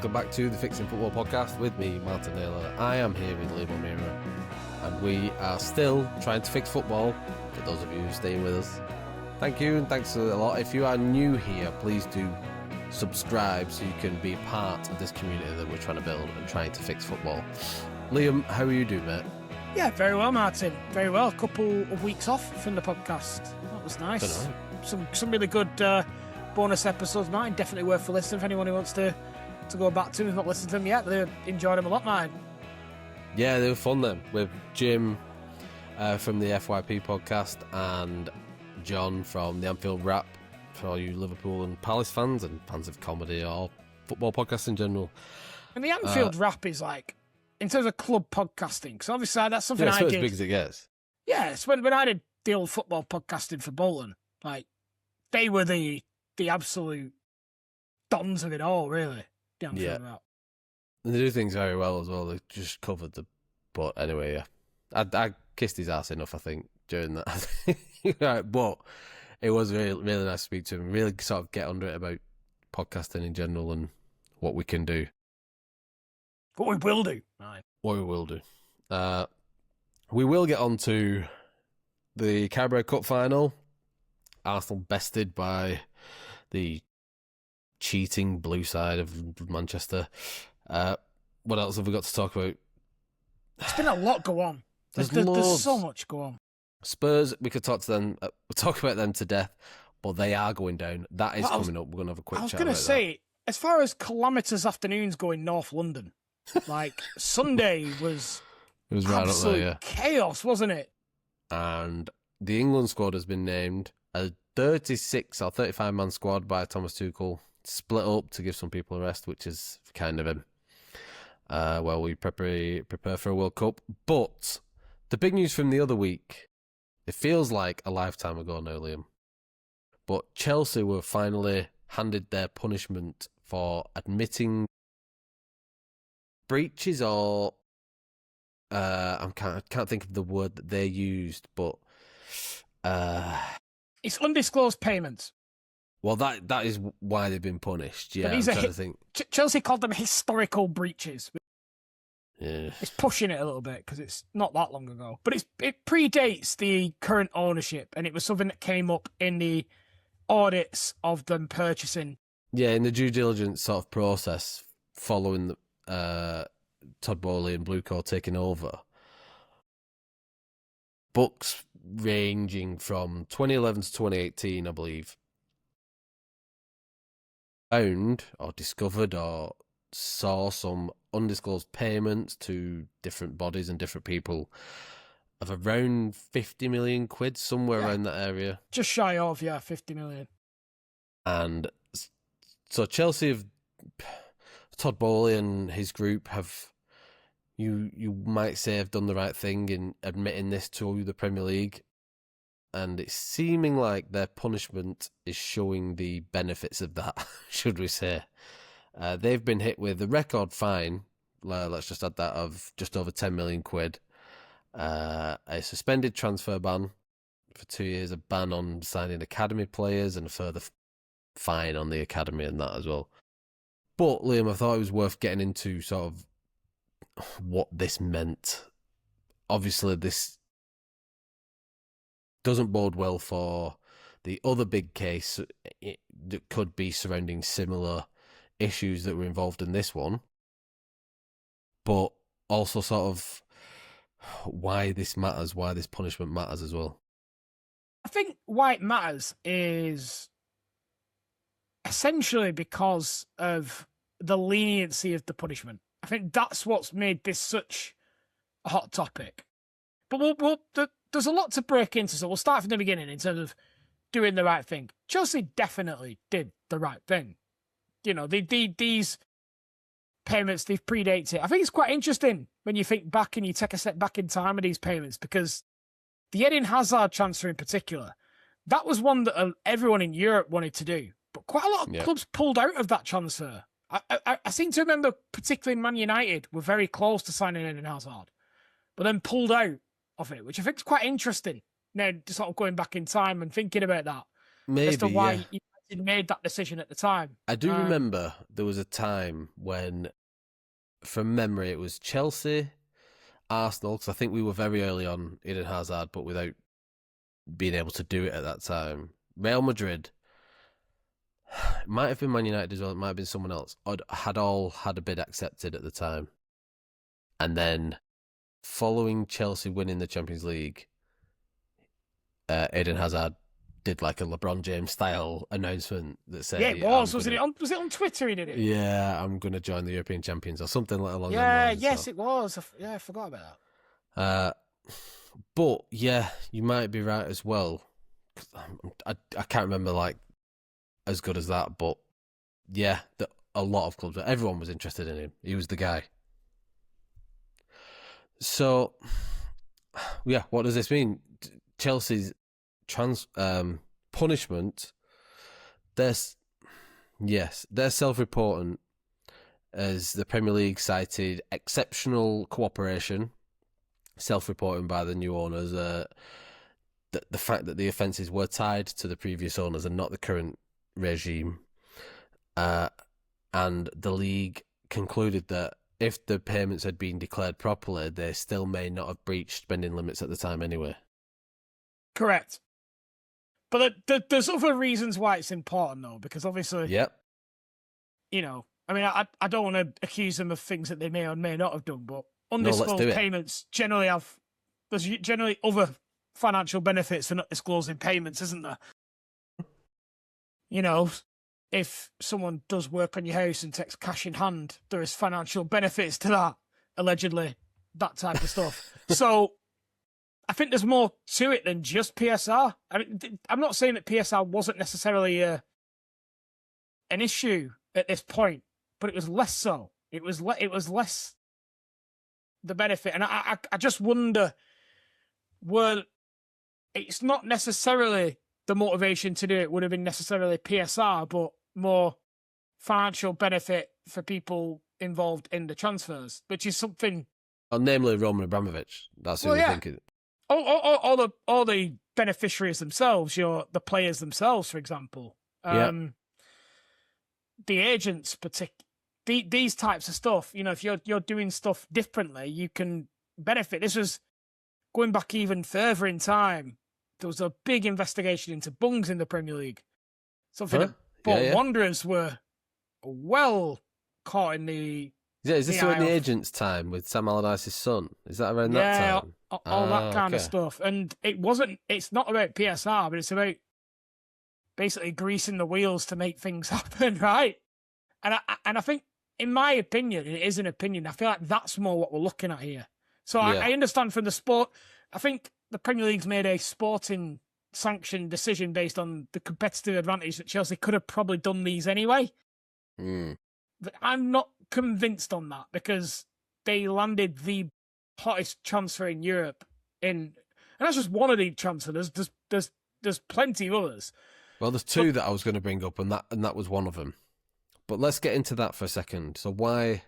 welcome back to the Fixing Football podcast with me, Martin Naylor. I am here with Liam O'Meara, and we are still trying to fix football, for those of you staying with us. Thank you, and thanks a lot. If you are new here, please do subscribe so you can be part of this community that we're trying to build and trying to fix football. Liam, how are you doing, mate? Yeah, very well, Martin. Very well. A couple of weeks off from the podcast. That was nice. Some really good bonus episodes, Martin. Definitely worth a listen if anyone who wants to go back to them. If not listened to them yet, they enjoyed them a lot, Martin. Yeah, they were fun then, with Jim from the FYP podcast and John from the Anfield Rap, for all you Liverpool and Palace fans and fans of comedy or football podcasts in general. And the Anfield Rap is like, in terms of club podcasting, because obviously that's something I did. It's as big as it gets. Yeah, it's when I did the old football podcasting for Bolton, like, they were the absolute dons of it all, really. The Anfield Rap. And they do things very well as well. They just covered the... But anyway, yeah. I kissed his ass enough, I think, during that. Right, but it was really, really nice to speak to him. Really sort of get under it about podcasting in general and what we can do. What we will do. Right. What we will do. We will get on to the Carabao Cup final. Arsenal bested by the cheating blue side of Manchester. What else have we got to talk about? There's been a lot go on. There's so much go on. Spurs, we could talk to them. We'll talk about them to death, but they are going down. That is coming up. We're going to have a quick chat about that. I was going to say, as far as calamitous afternoons go in North London, like Sunday was right up there, yeah. Chaos, wasn't it? And the England squad has been named a 36 or 35-man squad by Thomas Tuchel, split up to give some people a rest, which is kind of him. While we prepare for a World Cup. But the big news from the other week, it feels like a lifetime ago now, Liam, but Chelsea were finally handed their punishment for admitting breaches or I can't think of the word that they used, but it's undisclosed payments. Well, that is why they've been punished. Yeah, I'm trying to think. Chelsea called them historical breaches. Yeah. It's pushing it a little bit because it's not that long ago, but it predates the current ownership, and it was something that came up in the audits of them purchasing. Yeah, in the due diligence sort of process following Todd Bowley and Bluecore taking over. Books ranging from 2011 to 2018, I believe, found or discovered or saw some undisclosed payments to different bodies and different people of around 50 million quid, somewhere around that area. Just shy of, 50 million. And so Chelsea have, Todd Bowley and his group have, you might say, have done the right thing in admitting this to the Premier League. And it's seeming like their punishment is showing the benefits of that, should we say. They've been hit with a record fine, let's just add that, of just over 10 million quid. A suspended transfer ban for 2 years, a ban on signing academy players, and a further fine on the academy and that as well. But, Liam, I thought it was worth getting into sort of what this meant. Obviously, this doesn't bode well for the other big case that could be surrounding similar issues that were involved in this one, but also sort of why this matters, why this punishment matters as well. I think why it matters is essentially because of the leniency of the punishment. I think that's what's made this such a hot topic. But there's a lot to break into, so we'll start from the beginning in terms of doing the right thing. Chelsea definitely did the right thing. You know, these payments, they've predated it. I think it's quite interesting when you think back and you take a step back in time with these payments, because the Eden Hazard transfer in particular, that was one that everyone in Europe wanted to do. But quite a lot of clubs pulled out of that transfer. I seem to remember, particularly Man United, were very close to signing Eden Hazard, but then pulled out of it, which I think is quite interesting. Now, just sort of going back in time and thinking about that. Maybe, as to why United made that decision at the time. I do remember there was a time when, from memory, it was Chelsea, Arsenal, because I think we were very early on Eden Hazard, but without being able to do it at that time. Real Madrid, it might have been Man United as well, it might have been someone else, had all had a bid accepted at the time. And then, following Chelsea winning the Champions League, Eden Hazard did like a LeBron James style announcement that said, yeah, it was. Was it on Twitter he did it? Yeah, I'm going to join the European Champions or something along those lines. Yes, it was. I forgot about that. But yeah, you might be right as well. I can't remember like as good as that, but yeah, a lot of clubs, everyone was interested in him. He was the guy. So yeah, what does this mean? Chelsea's punishment. They're self-reporting as the Premier League cited exceptional cooperation, self-reporting by the new owners, the fact that the offences were tied to the previous owners and not the current regime, and the league concluded that if the payments had been declared properly, they still may not have breached spending limits at the time anyway. Correct. But there's other reasons why it's important, though, because obviously, yep. You know, I mean, I don't want to accuse them of things that they may or may not have done, but undisclosed payments generally there's generally other financial benefits for not disclosing payments, isn't there? You know, if someone does work on your house and takes cash in hand, there is financial benefits to that, allegedly, that type of stuff. So I think there's more to it than just PSR. I mean, I'm not saying that PSR wasn't necessarily an issue at this point, but it was less so. It was less the benefit, and I just wonder, it's not necessarily the motivation to do it would have been necessarily PSR, but more financial benefit for people involved in the transfers, which is something. Well, namely Roman Abramovich. That's who we're thinking. All the beneficiaries themselves, the players themselves, for example. The agents, these types of stuff. You know, if you're doing stuff differently, you can benefit. This was going back even further in time. There was a big investigation into bungs in the Premier League. Something that Wanderers were well caught in the. Yeah, is this around the agent's time with Sam Allardyce's son? Is that around that time? All that kind of stuff. And it's not about PSR, but it's about basically greasing the wheels to make things happen, right? And I think, in my opinion, it is an opinion, I feel like that's more what we're looking at here. So I understand from the sport, I think the Premier League's made a sporting sanction decision based on the competitive advantage that Chelsea could have probably done these anyway. But I'm not convinced on that because they landed the hottest transfer in Europe and that's just one of the transfers. There's plenty of others. Well, there's two that I was going to bring up, and that was one of them. But let's get into that for a second. So why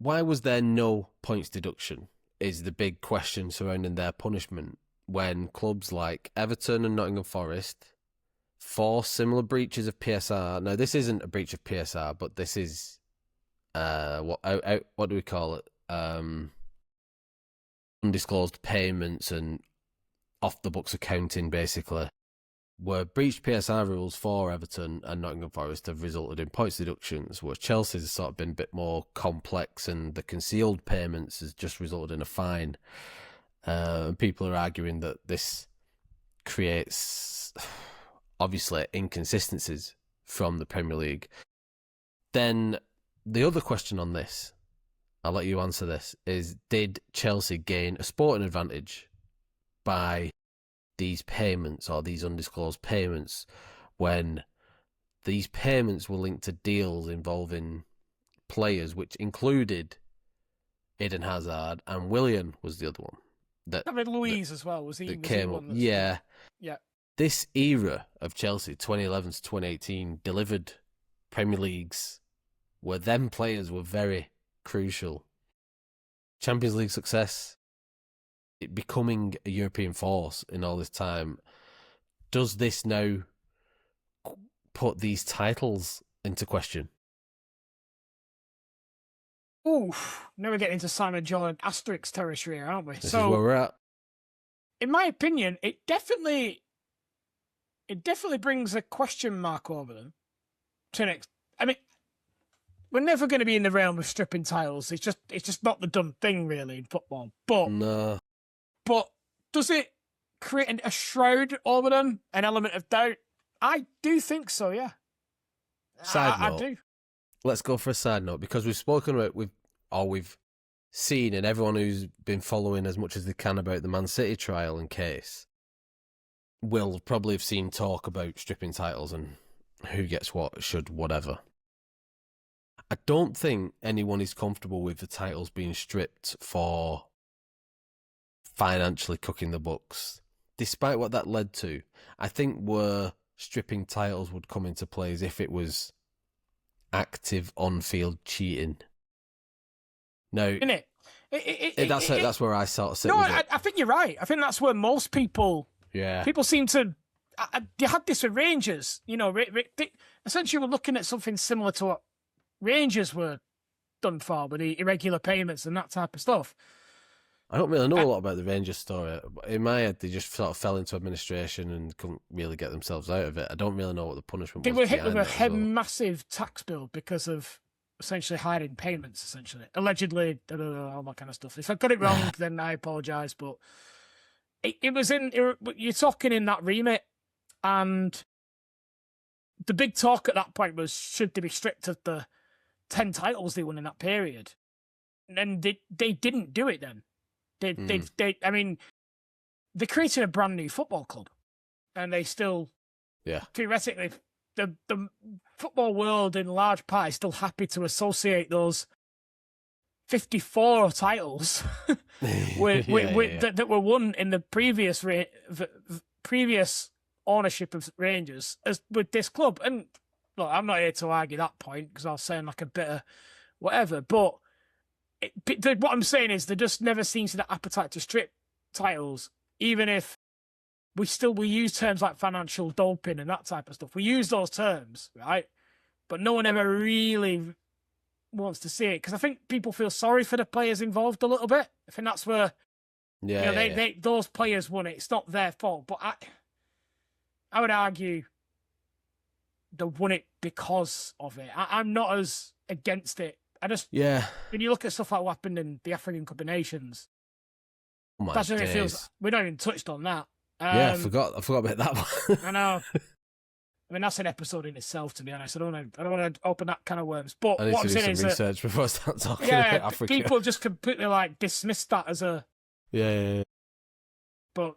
was there no points deduction? Is the big question surrounding their punishment when clubs like Everton and Nottingham Forest, for similar breaches of PSR. Now, this isn't a breach of PSR, but this is what do we call it? Undisclosed payments and off the books accounting, basically, were breached PSR rules for Everton and Nottingham Forest have resulted in points deductions, where Chelsea's has sort of been a bit more complex and the concealed payments has just resulted in a fine. People are arguing that this creates, obviously, inconsistencies from the Premier League. Then the other question on this, I'll let you answer this, is did Chelsea gain a sporting advantage by these payments or these undisclosed payments when these payments were linked to deals involving players, which included Eden Hazard and Willian was the other one. David Luiz as well, was he came up? Yeah. This era of Chelsea, 2011 to 2018, delivered Premier Leagues where them players were very crucial. Champions League success, it becoming a European force in all this time. Does this now put these titles into question? Oof, now we're getting into Simon Jordan Asterix territory here, aren't we? This is where we're at. In my opinion, it definitely brings a question mark over them. I mean, we're never going to be in the realm of stripping titles. It's just not the done thing really in football. But No. But does it create a shroud over them, an element of doubt? I do think so. Yeah. Side note. I do. Let's go for a side note, because we've spoken about we've seen, and everyone who's been following as much as they can about the Man City trial and case will probably have seen talk about stripping titles and who gets what, should, whatever. I don't think anyone is comfortable with the titles being stripped for financially cooking the books. Despite what that led to, I think where stripping titles would come into play is if it was active on-field cheating. Now, Isn't it? That's where I sort of sit No, with it. I think you're right. I think that's where most people seem to. You had this with Rangers. You know, essentially, we're looking at something similar to what Rangers were done for with the irregular payments and that type of stuff. I don't really know a lot about the Rangers story. In my head, they just sort of fell into administration and couldn't really get themselves out of it. I don't really know what the punishment was. They were hit with a massive tax bill because of essentially hiding payments, essentially. Allegedly, all that kind of stuff. If I got it wrong, then I apologise, but it was you're talking in that remit, and the big talk at that point was, should they be stripped of the 10 titles they won in that period? And they didn't do it then. I mean, they created a brand new football club, and they still, theoretically, the football world in large part is still happy to associate those 54 titles that were won in the previous ownership of Rangers as with this club. And look, I'm not here to argue that point because I'll sound like a bit of whatever, but what I'm saying is there just never seems to be that appetite to strip titles, even if we use terms like financial doping and that type of stuff. We use those terms, right? But no one ever really wants to see it, because I think people feel sorry for the players involved a little bit. I think that's where those players won it. It's not their fault, but I would argue they won it because of it. I'm not as against it. When you look at stuff like what happened in the African Cup of Nations, that's what it feels. We don't even touched on that. I forgot about that one. I know. I mean, that's an episode in itself, to be honest. I don't want to open that can of worms. But I need what to I'm do saying some is research before I start talking about Africa. People just completely dismiss that as a But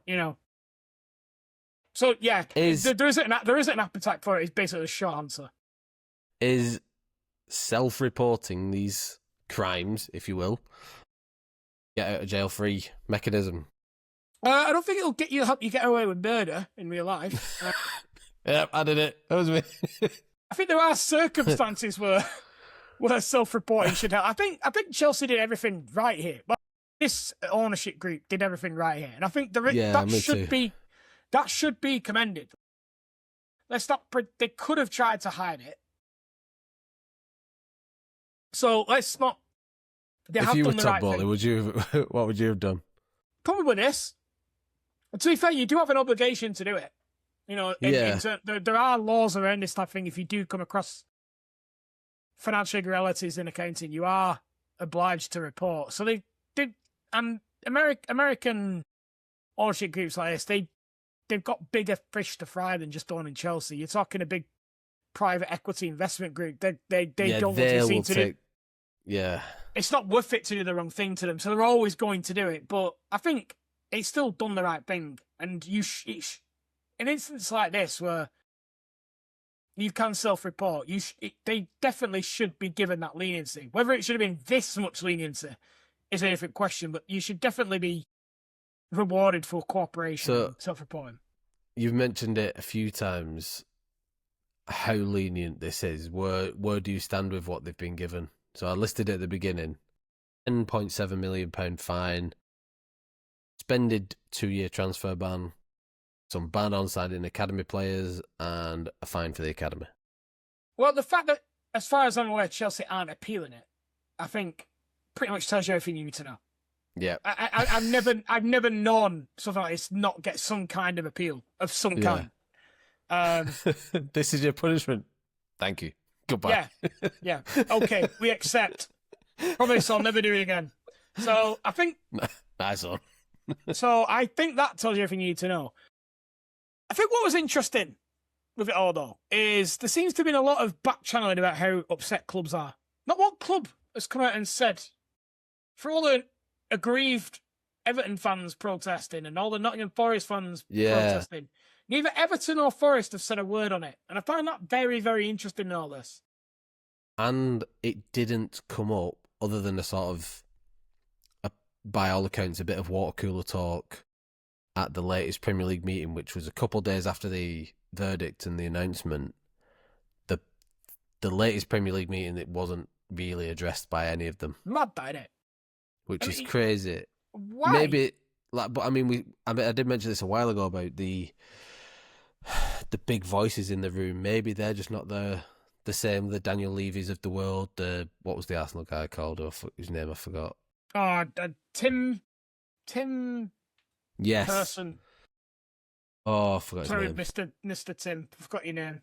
so there isn't an appetite for it. Is basically the short answer. Is self-reporting these crimes, if you will, get out of jail free mechanism? I don't think it'll help you get away with murder in real life. Yep, I did it. That was me. I think there are circumstances where self-reporting should help. I think Chelsea did everything right here. But this ownership group did everything right here, and I think that should be commended. Let's not. They could have tried to hide it, so let's not. If you were Todd Bowley, what would you have done? Probably this. And to be fair, you do have an obligation to do it. There are laws around this type of thing. If you do come across financial irregularities in accounting, you are obliged to report. So they did, and American ownership groups like this, they've got bigger fish to fry than just owning Chelsea. You're talking a big private equity investment group. They don't want to be seen to do. Yeah, it's not worth it to do the wrong thing to them, so they're always going to do it. But I think it's still done the right thing, and in instances like this where you can self-report, they definitely should be given that leniency. Whether it should have been this much leniency is a different question, but you should definitely be rewarded for cooperation and self-reporting. You've mentioned it a few times, how lenient this is. Where do you stand with what they've been given? So I listed it at the beginning. £10.7 million fine, suspended 2-year transfer ban, some ban on signing academy players, and a fine for the academy. Well, the fact that, as far as I'm aware, Chelsea aren't appealing it, I think pretty much tells you everything you need to know. Yeah. I've never known something like this not get some kind of appeal of some kind. This is your punishment. Thank you. Goodbye. Yeah. Okay, we accept. Promise I'll never do it again. So I think. Nice one. So I think that tells you everything you need to know. I think what was interesting with it all, though, is there seems to have been a lot of back channeling about how upset clubs are. Not one club has come out and said, for all the aggrieved Everton fans protesting and all the Nottingham Forest fans protesting, neither Everton or Forest have said a word on it. And I find that very, very interesting in all this. And it didn't come up other than a sort of, by all accounts, a bit of water cooler talk at the latest Premier League meeting, which was a couple of days after the verdict and the announcement. The latest Premier League meeting, it wasn't really addressed by any of them. Mad, that, innit? Which is crazy. Why? Maybe, but I mean, I did mention this a while ago about the big voices in the room. Maybe they're just not the same. The Daniel Levy's of the world. What was the Arsenal guy called? His name I forgot. Oh, Tim. Yes. Person. Oh, I forgot Sorry, his name. Mr. Tim. I forgot your name.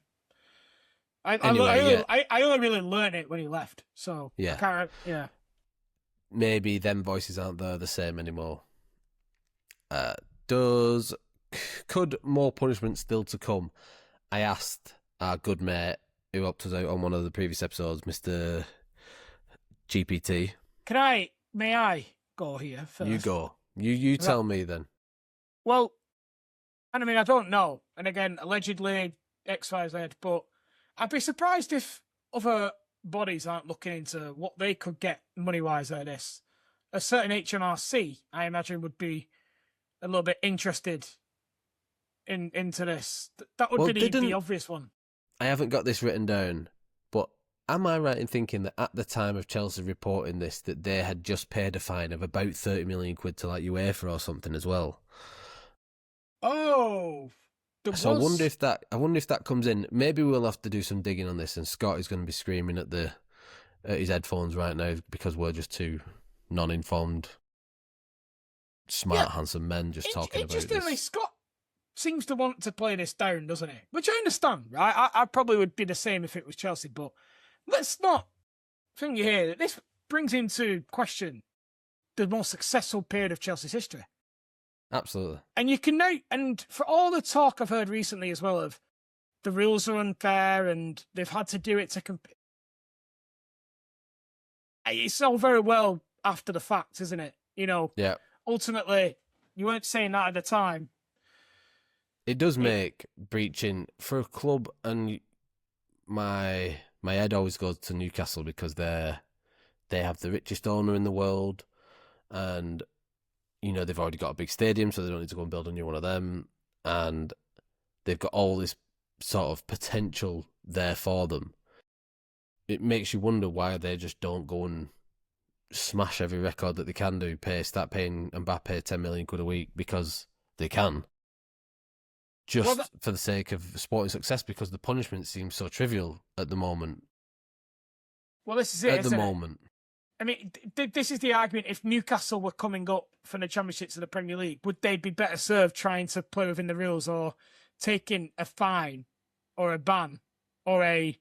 I only really learned it when he left. So yeah. I can't. Yeah. Maybe them voices aren't the same anymore. Could more punishment still to come? I asked our good mate who helped us out on one of the previous episodes, Mr. GPT. May I go here first? You go. You tell me then. Well, and I mean, I don't know. And again, allegedly, XYZ, but I'd be surprised if other bodies aren't looking into what they could get money-wise out of this. A certain HMRC, I imagine, would be a little bit interested into this. That would be the obvious one. I haven't got this written down, but am I right in thinking that at the time of Chelsea reporting this, that they had just paid a fine of about 30 million quid to like UEFA or something as well? Oh, I wonder if that comes in. Maybe we'll have to do some digging on this, and Scott is going to be screaming at his headphones right now because we're just two non-informed, smart, handsome men just talking about this. Scott seems to want to play this down, doesn't he? Which I understand, right? I probably would be the same if it was Chelsea, but let's not think here that this brings into question the most successful period of Chelsea's history. Absolutely. And you can now, and for all the talk I've heard recently as well of the rules are unfair and they've had to do it to compete. It's all very well after the fact, isn't it? You know, yeah. Ultimately, you weren't saying that at the time. It does make breaching for a club, and my head always goes to Newcastle because they have the richest owner in the world, and you know they've already got a big stadium, so they don't need to go and build a new one of them, and they've got all this sort of potential there for them. It makes you wonder why they just don't go and smash every record that they can do, start paying Mbappe 10 million quid a week because they can. Just for the sake of sporting success, because the punishment seems so trivial at the moment. Well, this is it, at the moment. I mean, this is the argument. If Newcastle were coming up from the Championships of the Premier League, would they be better served trying to play within the rules or taking a fine or a ban or a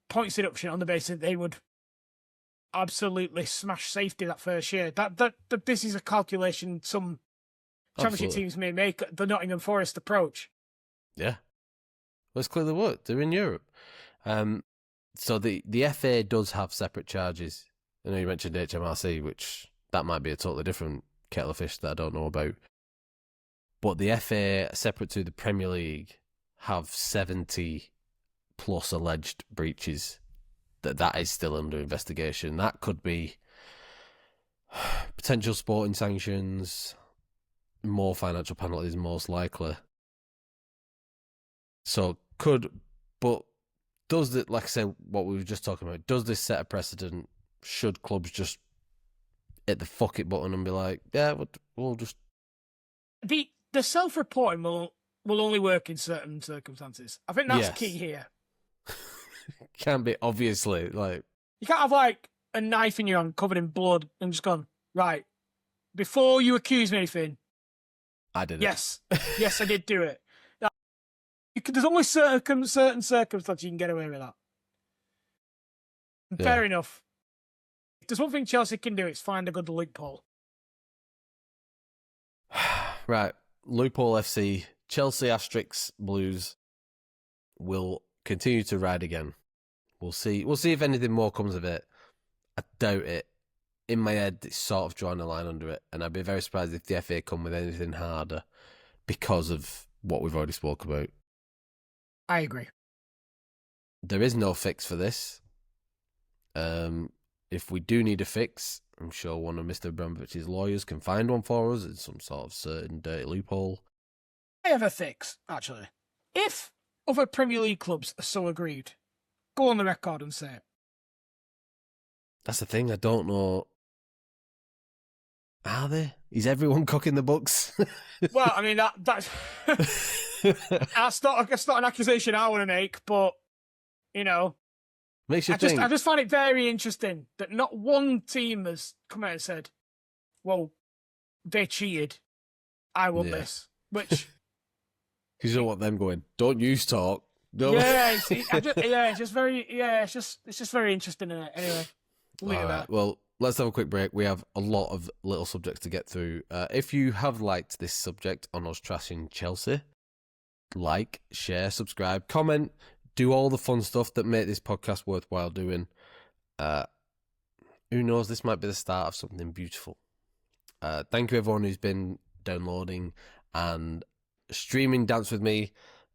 points deduction on the basis that they would absolutely smash safety that first year? That this is a calculation some Championship teams may make, the Nottingham Forest approach. Yeah. Well, it's clearly worked. They're in Europe. So the FA does have separate charges. I know you mentioned HMRC, which that might be a totally different kettle of fish that I don't know about. But the FA, separate to the Premier League, have 70 plus alleged breaches. That is still under investigation. That could be potential sporting sanctions, more financial penalties, most likely. So but does it, like I said, what we were just talking about, does this set a precedent? Should clubs just hit the fuck it button and be like, yeah, we'll just... the self-reporting will only work in certain circumstances. I think that's key here. Can't be, obviously, like... You can't have, like, a knife in your hand covered in blood and just gone, right, before you accuse me of anything... I did it. Yes, I did do it. There's only certain circumstances you can get away with that. Fair enough. If there's one thing Chelsea can do, it's find a good loophole. Right, loophole FC, Chelsea Asterix Blues will continue to ride again. We'll see if anything more comes of it. I doubt it. In my head, it's sort of drawing a line under it, and I'd be very surprised if the FA come with anything harder because of what we've already spoke about. I agree. There is no fix for this. If we do need a fix, I'm sure one of Mr. Abramovich's lawyers can find one for us in some sort of certain dirty loophole. I have a fix, actually. If other Premier League clubs are so agreed, go on the record and say it. That's the thing, I don't know. Are they? Is everyone cooking the books? Well, I mean, that's not an accusation I want to make, but, you know, makes you think. I just find it very interesting that not one team has come out and said, well, they cheated. I want this. Which... Because you don't want them going, don't use talk. Don't. Yeah, it's just very interesting, isn't it? Anyway, all right, well, let's have a quick break. We have a lot of little subjects to get through. If you have liked this subject on us trashing Chelsea, like, share, subscribe, comment, do all the fun stuff that make this podcast worthwhile doing. Who knows, this might be the start of something beautiful. Thank you everyone who's been downloading and streaming Dance With Me.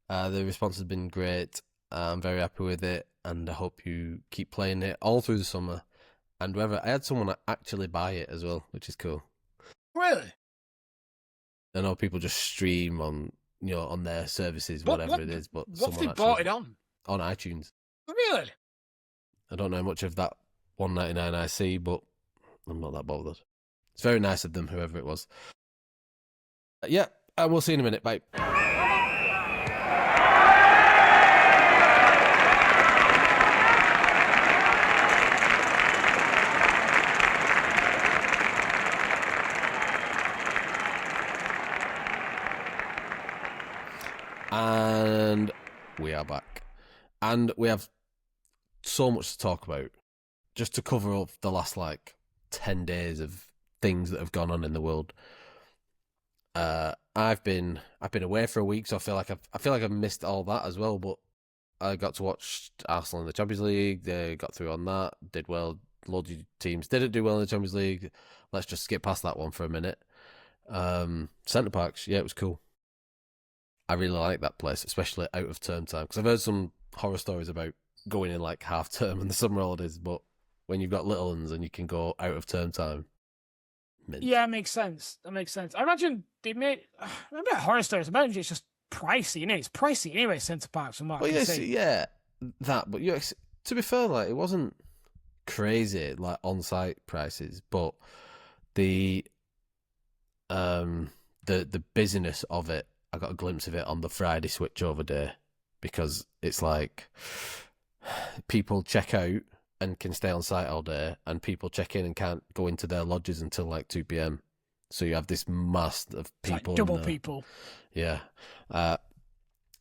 The response has been great. I'm very happy with it, and I hope you keep playing it all through the summer. And whether I had someone actually buy it as well, which is cool. Really? I know people just stream on their services, whatever it is, but what they bought it on iTunes. Really? I don't know much of that $1.99 I see, but I'm not that bothered. It's very nice of them, whoever it was. Yeah, and we'll see you in a minute. Bye. And we are back. And we have so much to talk about. Just to cover up the last 10 days of things that have gone on in the world. I've been away for a week, so I feel like I've missed all that as well, but I got to watch Arsenal in the Champions League. They got through on that, did well. Loads of teams didn't do well in the Champions League. Let's just skip past that one for a minute. Centre Parks, yeah, it was cool. I really like that place, especially out of term time, because I've heard some horror stories about going in half term and the summer holidays, but when you've got little ones and you can go out of term time. Mint. Yeah, it makes sense. That makes sense. I imagine they made horror stories. I imagine it's just pricey, It's pricey anyway, Centre Parks from what I can see. Yeah, that. But to be fair, it wasn't crazy on-site prices, but the busyness of it. I got a glimpse of it on the Friday switchover day, because it's people check out and can stay on site all day, and people check in and can't go into their lodges until 2 p.m. So you have this mass of people. It's double people. Yeah.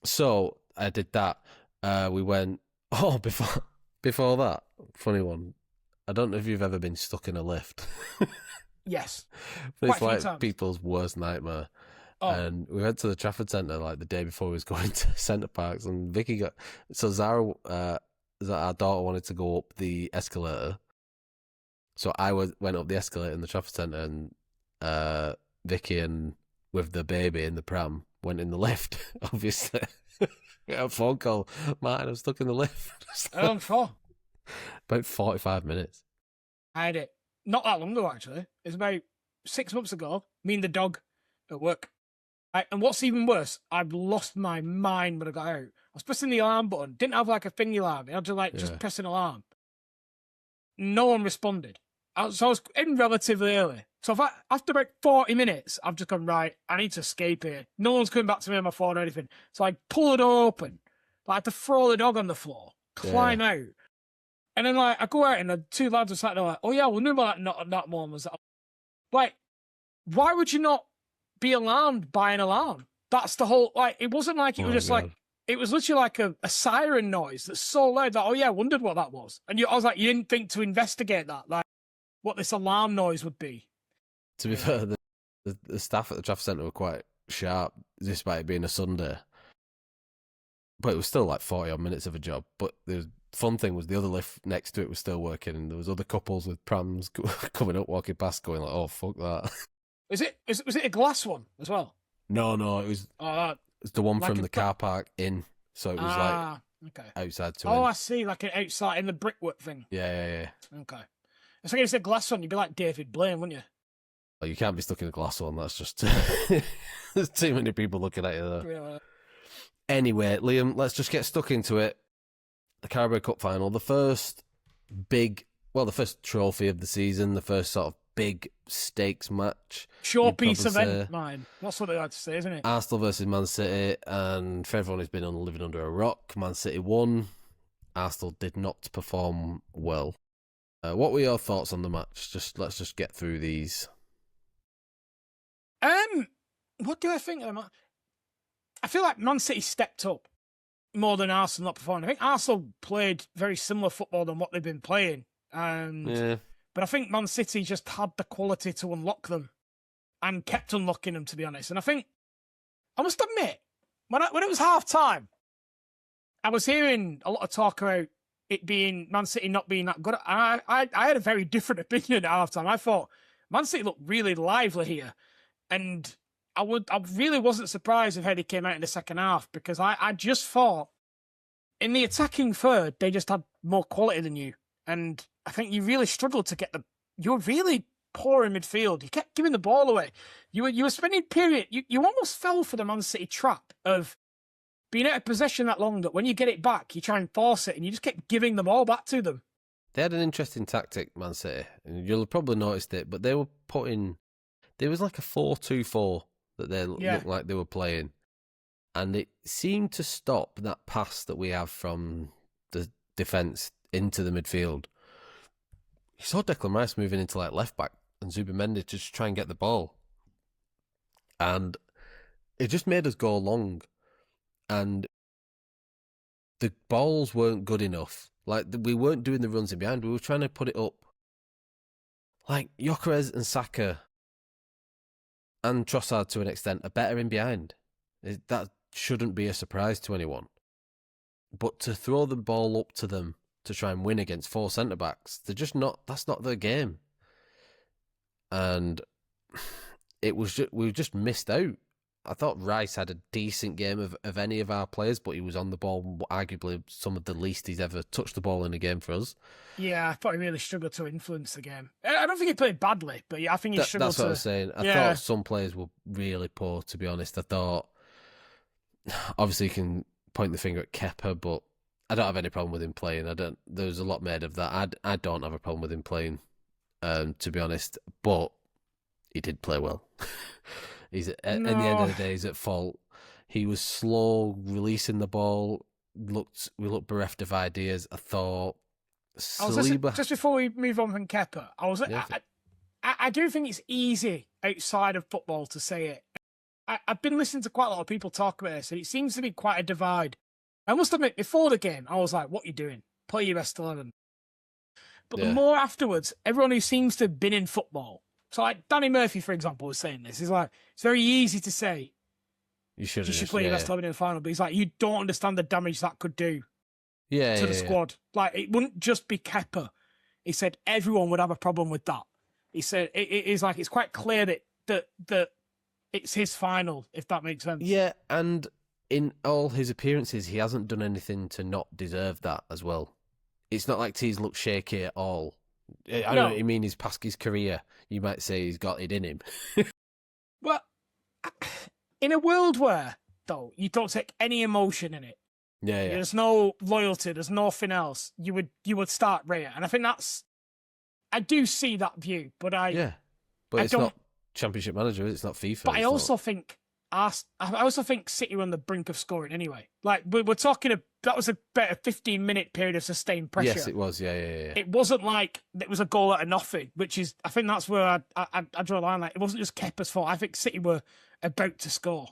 So I did that. We went. Oh, before that, funny one. I don't know if you've ever been stuck in a lift. Yes. But it's times. People's worst nightmare. Oh. And we went to the Trafford Centre the day before we was going to Centre Parks, and Vicky got... So Zara, our daughter, wanted to go up the escalator. So I went up the escalator in the Trafford Centre, and Vicky, and with the baby in the pram, went in the lift, obviously. Got a phone call. Martin, I'm stuck in the lift. How long for? About 45 minutes. I had it not that long ago, actually. It was about 6 months ago. Me and the dog at work. And what's even worse, I've lost my mind when I got out. I was pressing the alarm button. Didn't have a thingy alarm. I had to just press an alarm. No one responded. So I was in relatively early. So after about 40 minutes, I've just gone, right, I need to escape here. No one's coming back to me on my phone or anything. So I pull the door open. I had to throw the dog on the floor, climb out. And then I go out and the two lads are sat there like, oh yeah, we knew about that one was that. Like, why would you not be alarmed by an alarm? That's the whole, it wasn't like it was just God. It was literally like a siren noise that's so loud that, oh yeah, I wondered what that was. And I was like, you didn't think to investigate that, like what this alarm noise would be. To be fair, the staff at the Trafford Centre were quite sharp, despite it being a Sunday. But it was still like 40 odd minutes of a job. But the fun thing was the other lift next to it was still working, and there was other couples with prams coming up, walking past, going like, "Oh fuck that." Was it a glass one as well? No, it was. It was the one like from the car park in, so it was outside to. I see, like an outside in the brickwork thing. Yeah. Okay. It's like if it's a glass one, you'd be like David Blaine, wouldn't you? Well, you can't be stuck in a glass one. That's just there's too many people looking at you there. Really? Anyway, Liam, let's just get stuck into it. The Carabao Cup final, the first trophy of the season, the first sort of big stakes match. Showpiece event, mine. That's what they like to say, isn't it? Arsenal versus Man City, and for everyone who's been living under a rock, Man City won. Arsenal did not perform well. What were your thoughts on the match? Let's just get through these. What do I think of the match? I feel like Man City stepped up more than Arsenal not performing. I think Arsenal played very similar football than what they've been playing. But I think Man City just had the quality to unlock them and kept unlocking them, to be honest. And I think, I must admit, when it was half-time, I was hearing a lot of talk about it being Man City not being that good. I had a very different opinion at half-time. I thought Man City looked really lively here. And I really wasn't surprised with how they came out in the second half, because I just thought in the attacking third, they just had more quality than you. And I think you really struggled to get you were really poor in midfield. You kept giving the ball away. You were spending period, you almost fell for the Man City trap of being out of possession that long that when you get it back, you try and force it and you just kept giving the ball back to them. They had an interesting tactic, Man City. And you'll have probably noticed it, but they were there was like a 4-2-4 that they looked like they were playing. And it seemed to stop that pass that we have from the defence into the midfield. You saw Declan Rice moving into like left back and Zubimendi to just try and get the ball. And it just made us go long. And the balls weren't good enough. Like, we weren't doing the runs in behind. We were trying to put it up. Like, Gyökeres and Saka and Trossard to an extent are better in behind. That shouldn't be a surprise to anyone. But to throw the ball up to them to try and win against four centre-backs, that's not their game. And we just missed out. I thought Rice had a decent game of any of our players, but he was on the ball, arguably some of the least he's ever touched the ball in a game for us. Yeah, I thought he really struggled to influence the game. I don't think he played badly, but I think he struggled That's what I was saying. I thought some players were really poor, to be honest. I thought, obviously you can point the finger at Kepa, but I don't have any problem with him playing. There's a lot made of that. I don't have a problem with him playing, to be honest, but he did play well. At the end of the day, he's at fault. He was slow releasing the ball. We looked bereft of ideas. I thought Saliba... Just before we move on from Kepa, I do think it's easy outside of football to say it. I've been listening to quite a lot of people talk about this, and it seems to be quite a divide. I must admit, before the game, I was like, what are you doing? Play your best 11. But the more afterwards, everyone who seems to have been in football, so like Danny Murphy, for example, was saying this. He's like, it's very easy to say you should play your best 11 in the final, but he's like, you don't understand the damage that could do to the squad. Like, it wouldn't just be Kepa. He said everyone would have a problem with that. He said it's like it's quite clear that it's his final, if that makes sense. Yeah, and in all his appearances, he hasn't done anything to not deserve that as well. It's not like T's looked shaky at all. I know what you mean. He's past his career. You might say he's got it in him. Well, in a world where, though, you don't take any emotion in it, there's no loyalty, there's nothing else, you would start Raya. And I think I do see that view, but I But I it's don't. not Championship Manager. It's not FIFA. But I It's also not... think I also think City were on the brink of scoring anyway. Like we're talking, that was about a 15-minute period of sustained pressure. Yes, it was. Yeah. It wasn't like it was a goal out of nothing, which is, I think that's where I draw a line. Like, it wasn't just Kepa's fault. I think City were about to score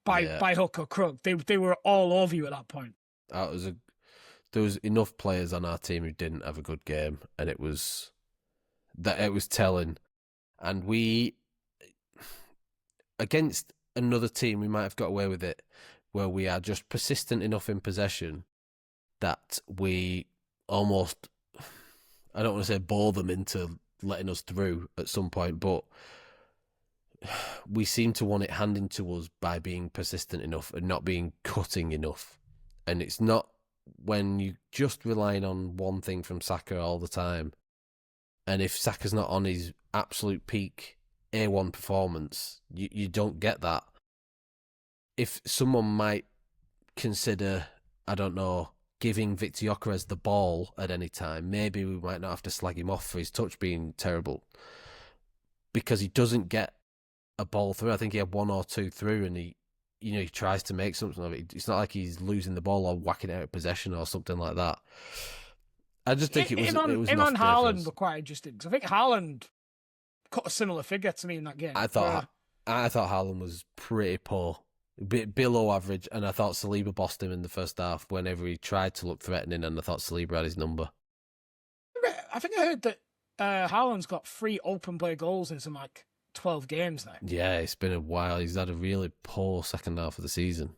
by hook or crook. They were all over you at that point. There was enough players on our team who didn't have a good game, and it was telling. And we, against another team, we might have got away with it, where we are just persistent enough in possession that we almost, I don't want to say bore them into letting us through at some point, but we seem to want it handed to us by being persistent enough and not being cutting enough. And it's not when you just relying on one thing from Saka all the time. And if Saka's not on his absolute peak A1 performance, you don't get that. If someone might consider, I don't know, giving Victor Gyökeres the ball at any time, maybe we might not have to slag him off for his touch being terrible, because he doesn't get a ball through. I think he had one or two through, and he tries to make something of it. It's not like he's losing the ball or whacking it out of possession or something like that. I just think it was him an and off day Haaland were quite interesting, because I think Haaland cut a similar figure to me in that game. I thought Haaland was pretty poor, a bit below average, and I thought Saliba bossed him in the first half whenever he tried to look threatening, and I thought Saliba had his number. I think I heard that Haaland's got 3 open play goals in some 12 games now. Yeah, it's been a while. He's had a really poor second half of the season.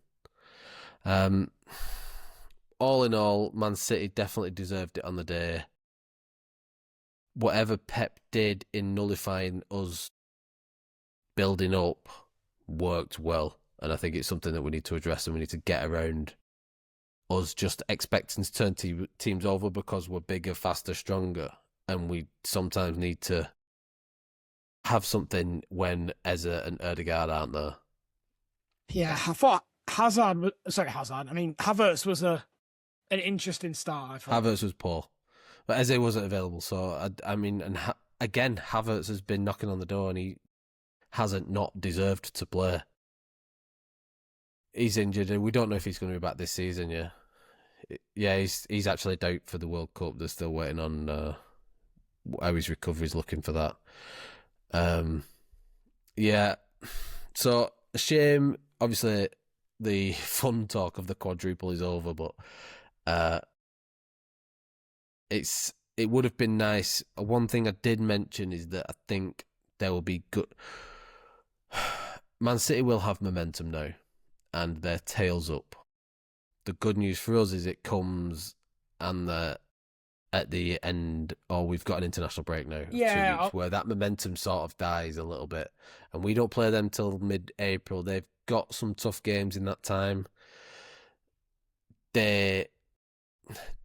All in all, Man City definitely deserved it on the day. Whatever Pep did in nullifying us building up worked well, and I think it's something that we need to address, and we need to get around us just expecting to turn teams over because we're bigger, faster, stronger, and we sometimes need to have something when Eze and Ødegaard aren't there. Yeah, I thought Havertz was an interesting start. I thought Havertz was poor, but Eze wasn't available, so again, Havertz has been knocking on the door, and he hasn't not deserved to play. He's injured, and we don't know if he's going to be back this season. Yeah, he's actually out for the World Cup. They're still waiting on how his recovery is looking for that. Yeah, so a shame. Obviously, the fun talk of the quadruple is over, but it would have been nice. One thing I did mention is that I think there will be good. Man City will have momentum now, and their tails up. The good news for us is it comes at the end, we've got an international break now. 2 weeks, where that momentum sort of dies a little bit, and we don't play them till mid-April. They've got some tough games in that time. They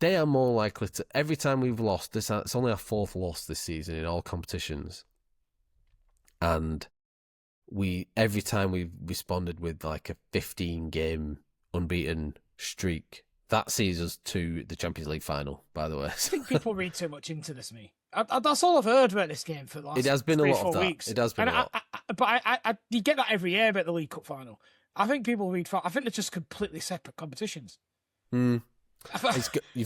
are more likely to. Every time we've lost, it's only our 4th loss this season in all competitions, and every time we've responded with a 15-game unbeaten streak. That sees us to the Champions League final, by the way. I think people read too much into this, that's all I've heard about this game for the last It has been 3 a lot of that. weeks. It has been a lot. But you get that every year about the League Cup final. I think people read I think they're just completely separate competitions. You've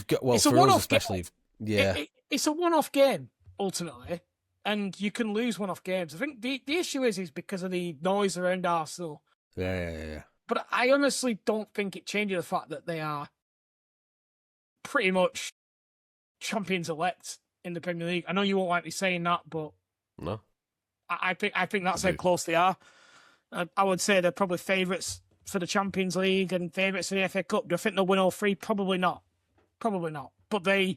got, well, it's for a one-off us especially, yeah. It's a one-off game, ultimately, and you can lose one-off games. I think the issue is because of the noise around Arsenal. Yeah. But I honestly don't think it changes the fact that they are pretty much champions-elect in the Premier League. I know you won't like me saying that, but no, I think that's how close they are. I would say they're probably favourites for the Champions League and favourites for the FA Cup. Do I think they'll win all 3? Probably not. But they're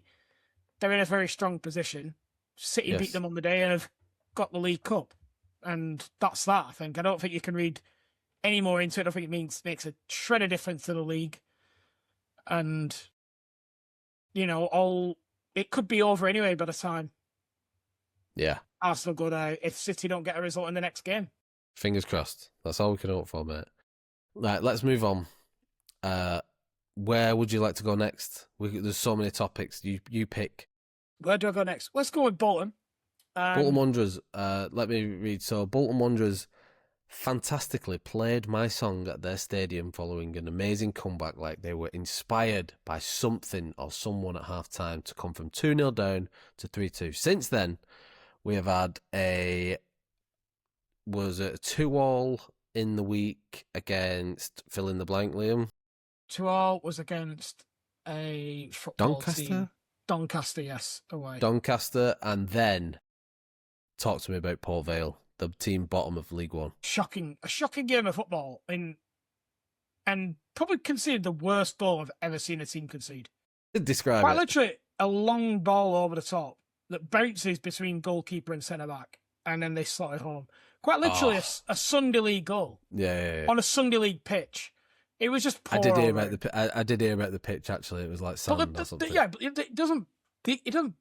in a very strong position. City beat them on the day and have got the League Cup, and that's that. I think. I don't think you can read any more into it. I think it makes a shred of difference to the league, and it could be over anyway by the time. Yeah. Arsenal go down if City don't get a result in the next game. Fingers crossed. That's all we can hope for, mate. Right, let's move on. Where would you like to go next? There's so many topics. You pick. Where do I go next? Let's go with Bolton. Bolton Wanderers, let me read. So, Bolton Wanderers fantastically played my song at their stadium following an amazing comeback, like they were inspired by something or someone at half-time to come from 2-0 down to 3-2. Since then, we have had a 2-2 in the week against fill in the blank, Liam. 2-2 was against a football team. Doncaster, yes, away. Doncaster, and then talk to me about Port Vale, the team bottom of League One. A shocking game of football, and probably considered the worst goal I've ever seen a team concede. Describe Quite it. literally, a long ball over the top that bounces between goalkeeper and centre back, and then they slot it home. Quite literally a Sunday League goal. Yeah. On a Sunday League pitch. It was just poor. I did hear about the pitch. Actually, it was like sand or something. Yeah, but it doesn't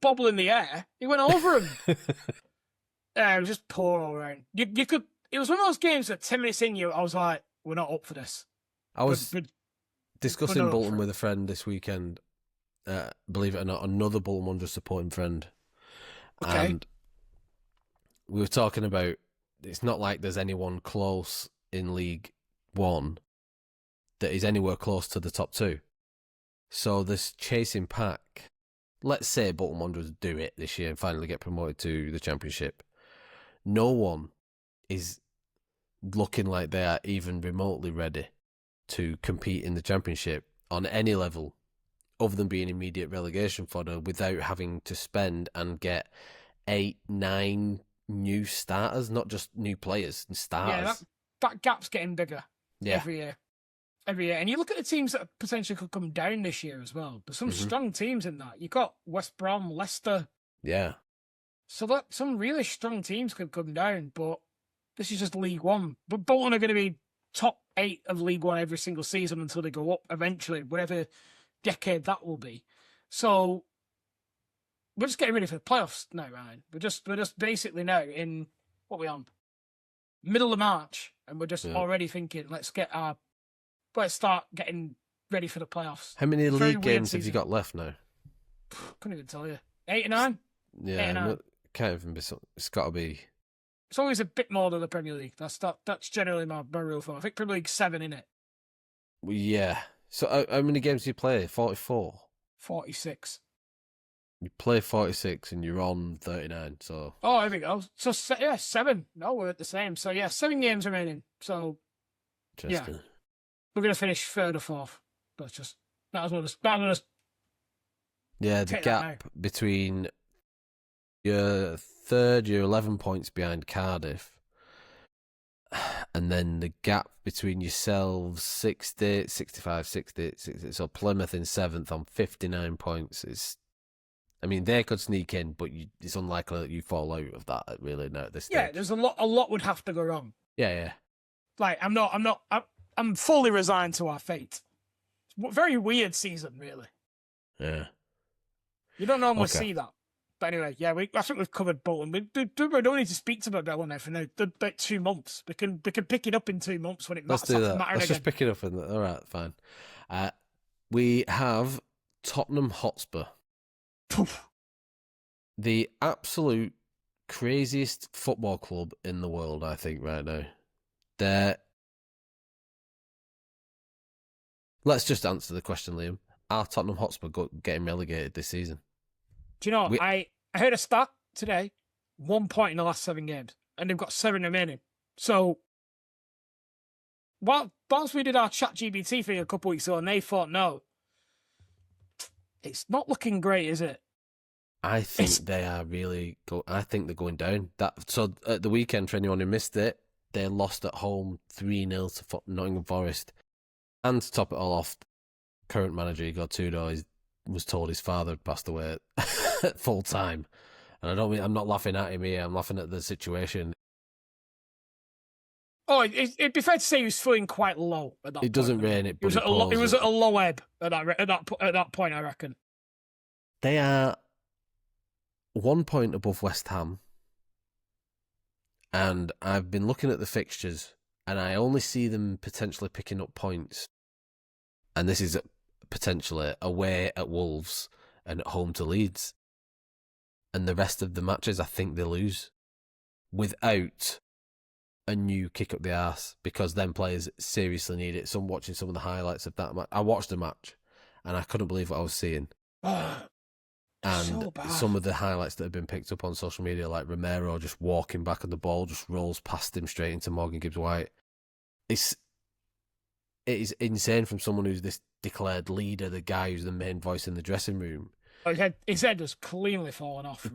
bobble in the air. It went over him. It was just poor all around. You could. It was one of those games that 10 minutes in, I was like, we're not up for this. I was discussing Bolton with a friend this weekend. Believe it or not, another Bolton Wanderers supporting friend. Okay. And we were talking about, it's not like there's anyone close in League One that is anywhere close to the top two. So this chasing pack, let's say Bolton Wanderers do it this year and finally get promoted to the Championship. No one is looking like they are even remotely ready to compete in the Championship on any level other than being immediate relegation fodder without having to spend and get 8-9 new starters, not just new players and starters. Yeah, that gap's getting bigger every year. And you look at the teams that potentially could come down this year as well. There's some strong teams in that. You've got West Brom, Leicester. Yeah. So that some really strong teams could come down, but this is just League One. But Bolton are going to be top 8 of League One every single season until they go up eventually, whatever decade that will be. So we're just getting ready for the playoffs now, Ryan. We're just basically now in, what are we on? Middle of March, and we're just already thinking, let's start getting ready for the playoffs. How many league games have you got left now? Couldn't even tell you. 8 or 9? Yeah, 8 or 9. Can't even be. It's got to be. It's always a bit more than the Premier League. That's generally my rule for. I think Premier League's 7 in it. Yeah. So how many games do you play? 44? 46. You play 46 and you're on 39, so... Oh, here we go. So, 7. No, we're at the same. So, 7 games remaining. So, Interesting. We're going to finish 3rd or 4th. That's just... That was Yeah, the gap between your 3rd, you're 11 points behind Cardiff. And then the gap between yourselves, 60, 65, 60, so Plymouth in 7th on 59 points. I mean, they could sneak in, but it's unlikely that you fall out of that really now at this stage. Yeah, there's a lot would have to go wrong. Yeah. Like, I'm fully resigned to our fate. It's a very weird season, really. Yeah. You don't normally see that. But anyway, I think we've covered Bolton. We don't need to speak about that one now for now. About 2 months. We can pick it up in 2 months when it matters. Let's do that. Let's just pick it up. All right, fine. We have Tottenham Hotspur. The absolute craziest football club in the world, I think, right now. Let's just answer the question, Liam. Are Tottenham Hotspur getting relegated this season? Do you know, I heard a stat today, 1 point in the last 7 games, and they've got 7 remaining. So, whilst we did our ChatGPT thing a couple weeks ago, and they thought, no, it's not looking great, is it? I think they are really... I think they're going down. So, at the weekend, for anyone who missed it, they lost at home 3-0 to Nottingham Forest. And to top it all off, current manager Igor Tudor was told his father had passed away at full time. And I'm not laughing at him here, I'm laughing at the situation. Oh, it'd be fair to say he was feeling quite low at that point. It doesn't rain, it He was at a low ebb at that point, I reckon. They are 1 point above West Ham. And I've been looking at the fixtures, and I only see them potentially picking up points. And this is potentially away at Wolves and at home to Leeds. and the rest of the matches, I think they lose without a new kick up the arse, because then players seriously need it. So I'm watching some of the highlights of that match. I watched the match, and I couldn't believe what I was seeing. And so bad. Some of the highlights that have been picked up on social media, like Romero just walking back on the ball, just rolls past him straight into Morgan Gibbs-White. It is insane from someone who's this declared leader, the guy who's the main voice in the dressing room. His head was cleanly fallen off.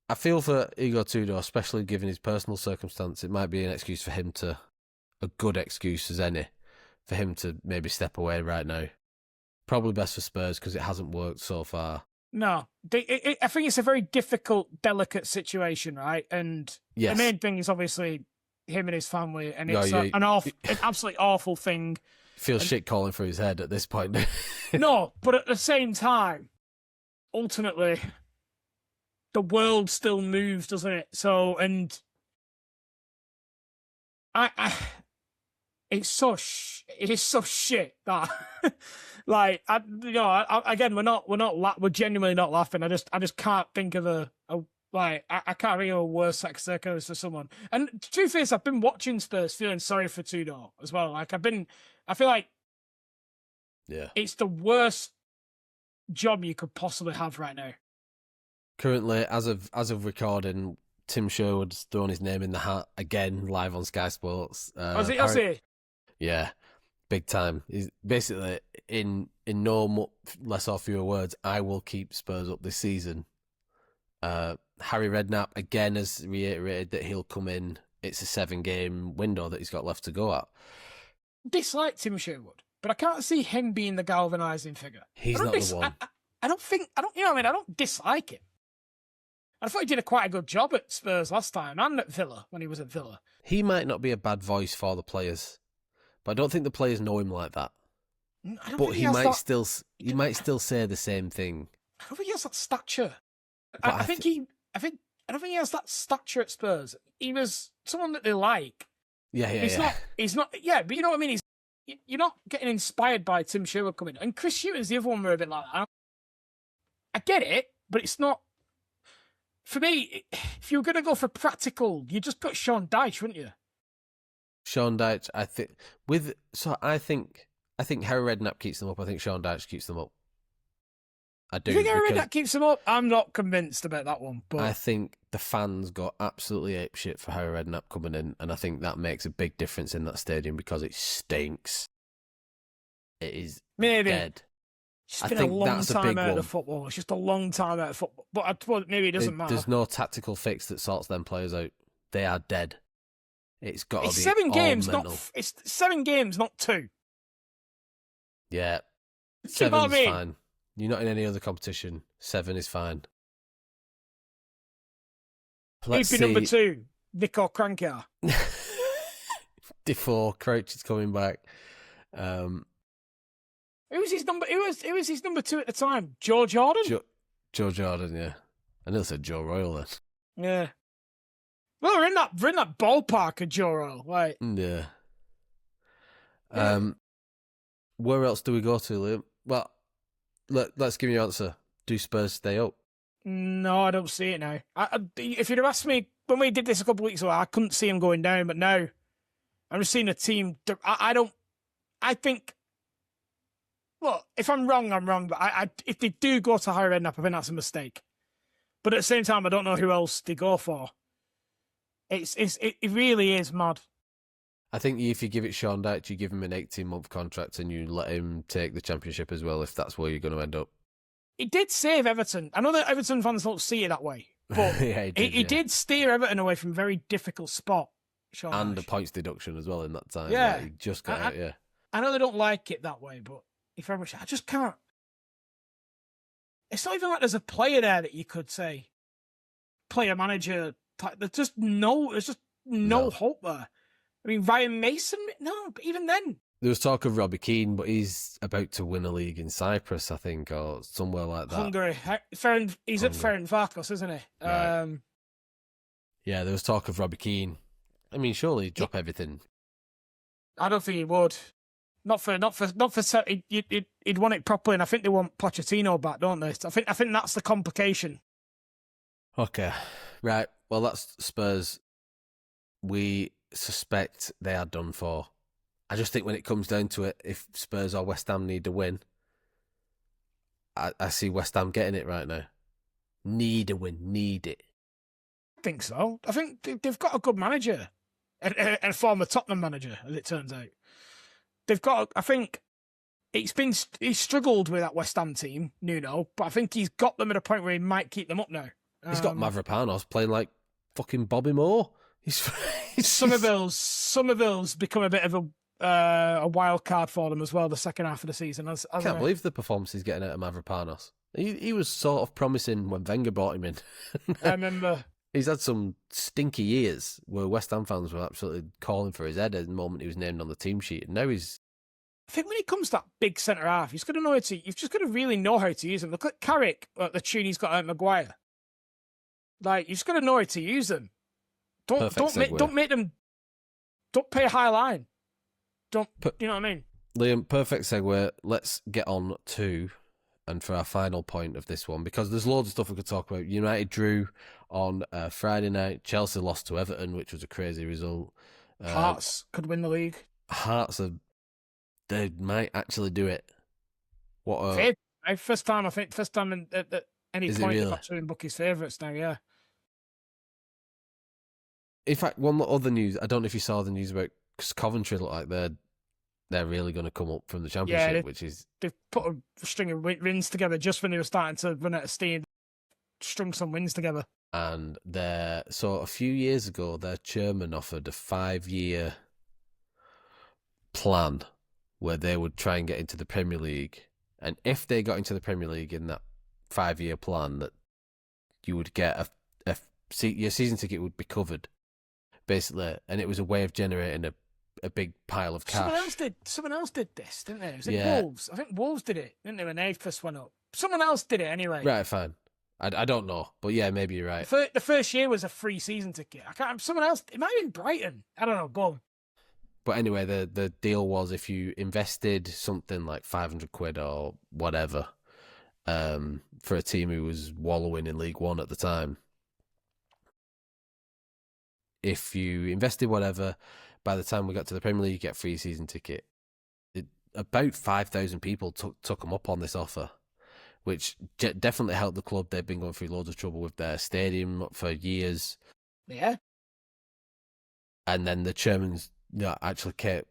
I feel for Igor Tudor, especially given his personal circumstance. It might be an excuse for him to, a good excuse as any, for him to maybe step away right now. Probably best for Spurs because it hasn't worked so far. No, I think it's a very difficult, delicate situation, right? And yes. The main thing is obviously him and his family, and it's an absolutely awful thing. Feels shit calling for his head at this point. No, but at the same time, ultimately, the world still moves, doesn't it? So, and it is so shit that, like, again, we're genuinely not laughing. I just can't think of I can't think of a worse circumstance for someone. And the truth is, I've been watching Spurs feeling sorry for Tudor as well. Like, I feel like, it's the worst job you could possibly have right now. Currently, as of recording, Tim Sherwood's thrown his name in the hat again, live on Sky Sports. Was he? Yeah, big time. He's basically, in no less or fewer words, I will keep Spurs up this season. Harry Redknapp again has reiterated that he'll come in. It's a 7-game window that he's got left to go at. Dislike Tim Sherwood, but I can't see him being the galvanising figure. He's not the one. I don't dislike him. I thought he did quite a good job at Spurs last time and at Villa when he was at Villa. He might not be a bad voice for the players, but I don't think the players know him like that. But he might still say the same thing. I don't think he has that stature. I don't think he has that stature at Spurs. He was someone that they like. He's not. Yeah, but you know what I mean. You're not getting inspired by Tim Sherwood coming. And Chris Hughton's the other one where a bit like that. I get it, but it's not. For me, if you were going to go for practical, you just put Sean Dyche, wouldn't you? Sean Dyche, I think Harry Redknapp keeps them up. I think Sean Dyche keeps them up. I do. You think Harry Redknapp keeps them up? I'm not convinced about that one. But I think the fans got absolutely apeshit for Harry Redknapp coming in, and I think that makes a big difference in that stadium because it stinks. It is dead. It's been a long time out of football. It's just a long time out of football. But I suppose maybe it doesn't matter. There's no tactical fix that sorts them players out. They are dead. It's got to be 7 games, mental. It's 7 games, not 2. Yeah, 7's fine. You're not in any other competition. 7 is fine. Let's see. Number 2, Nico Crankar. Defoe, Crouch is coming back. Who was his number? Who was his number 2 at the time? Joe Jordan. Joe Jordan, yeah. I nearly said Joe Royle then. Yeah. Well, we're in that ballpark of Joe Royle, right? Yeah. Where else do we go to, Liam? Well, let's give you your answer. Do Spurs stay up? No, I don't see it now. If you'd have asked me when we did this a couple of weeks ago, I couldn't see him going down. But now, I'm just seeing a team. I think. Well, if I'm wrong, I'm wrong. But if they do go to Harry Redknapp, I think that's a mistake. But at the same time, I don't know who else they go for. It really is mad. I think if you give it Sean Dyche, you give him an 18-month contract and you let him take the Championship as well, if that's where you're going to end up. He did save Everton. I know that Everton fans don't see it that way, but yeah, he did steer Everton away from a very difficult spot. Sean and Dyche. a points deduction as well in that time. Yeah. Like, he just got out, yeah. I know they don't like it that way, but I just can't. It's not even like there's a player there that you could say, player manager type. There's just no hope there. I mean, Ryan Mason, no, but even then. There was talk of Robbie Keane, but he's about to win a league in Cyprus, I think, or somewhere like that. Hungary. He's at Ferencváros, isn't he? Right. Yeah, there was talk of Robbie Keane. I mean, surely he'd drop everything. I don't think he would. Not for. He'd want it properly, and I think they want Pochettino back, don't they? I think that's the complication. Okay, right. Well, that's Spurs. We suspect they are done for. I just think when it comes down to it, if Spurs or West Ham need a win, I see West Ham getting it right now. Need a win, need it. I think so. I think they've got a good manager, and a former Tottenham manager, as it turns out. They've got. I think he's struggled with that West Ham team, Nuno, but I think he's got them at a point where he might keep them up now. He's got Mavropanos playing like fucking Bobby Moore. Somerville's become a bit of a wild card for them as well. The second half of the season, I can't believe the performance he's getting out of Mavropanos. He was sort of promising when Wenger brought him in. I remember. He's had some stinky years where West Ham fans were absolutely calling for his head at the moment he was named on the team sheet, and now he's. I think when it comes to that big centre half, you've just got to really know how to use them. Look at Carrick, the tune he's got out Maguire. Like, you've just got to know how to use them. Don't make them. Don't pay a high line. You know what I mean? Liam, perfect segue. Let's get on to, and for our final point of this one, because there's loads of stuff we could talk about. United drew on Friday night. Chelsea lost to Everton, which was a crazy result. Hearts could win the league. Hearts they might actually do it. First time at any point they've actually been Bucky's favourites now, yeah. In fact, one other news, I don't know if you saw the news about Coventry look like they're really going to come up from the Championship, which is... They've put a string of wins together just when they were starting to run out of steam. Strung some wins together. And so a few years ago, their chairman offered a 5-year plan where they would try and get into the Premier League. And if they got into the Premier League in that 5-year plan, that you would get your season ticket would be covered, basically. And it was a way of generating a big pile of cash. Someone else did this, didn't they? Was it Wolves? I think Wolves did it, didn't they, when they first went up? Someone else did it anyway. Right, fine. I don't know, but yeah, maybe you're right. The first year was a free season ticket. Someone else. It might have been Brighton. I don't know. Go on. But anyway, the deal was if you invested something like £500 or whatever, for a team who was wallowing in League One at the time, if you invested whatever, by the time we got to the Premier League, you get a free season ticket. About 5,000 people took them up on this offer, which definitely helped the club. They've been going through loads of trouble with their stadium for years. Yeah. And then the chairman's actually kept,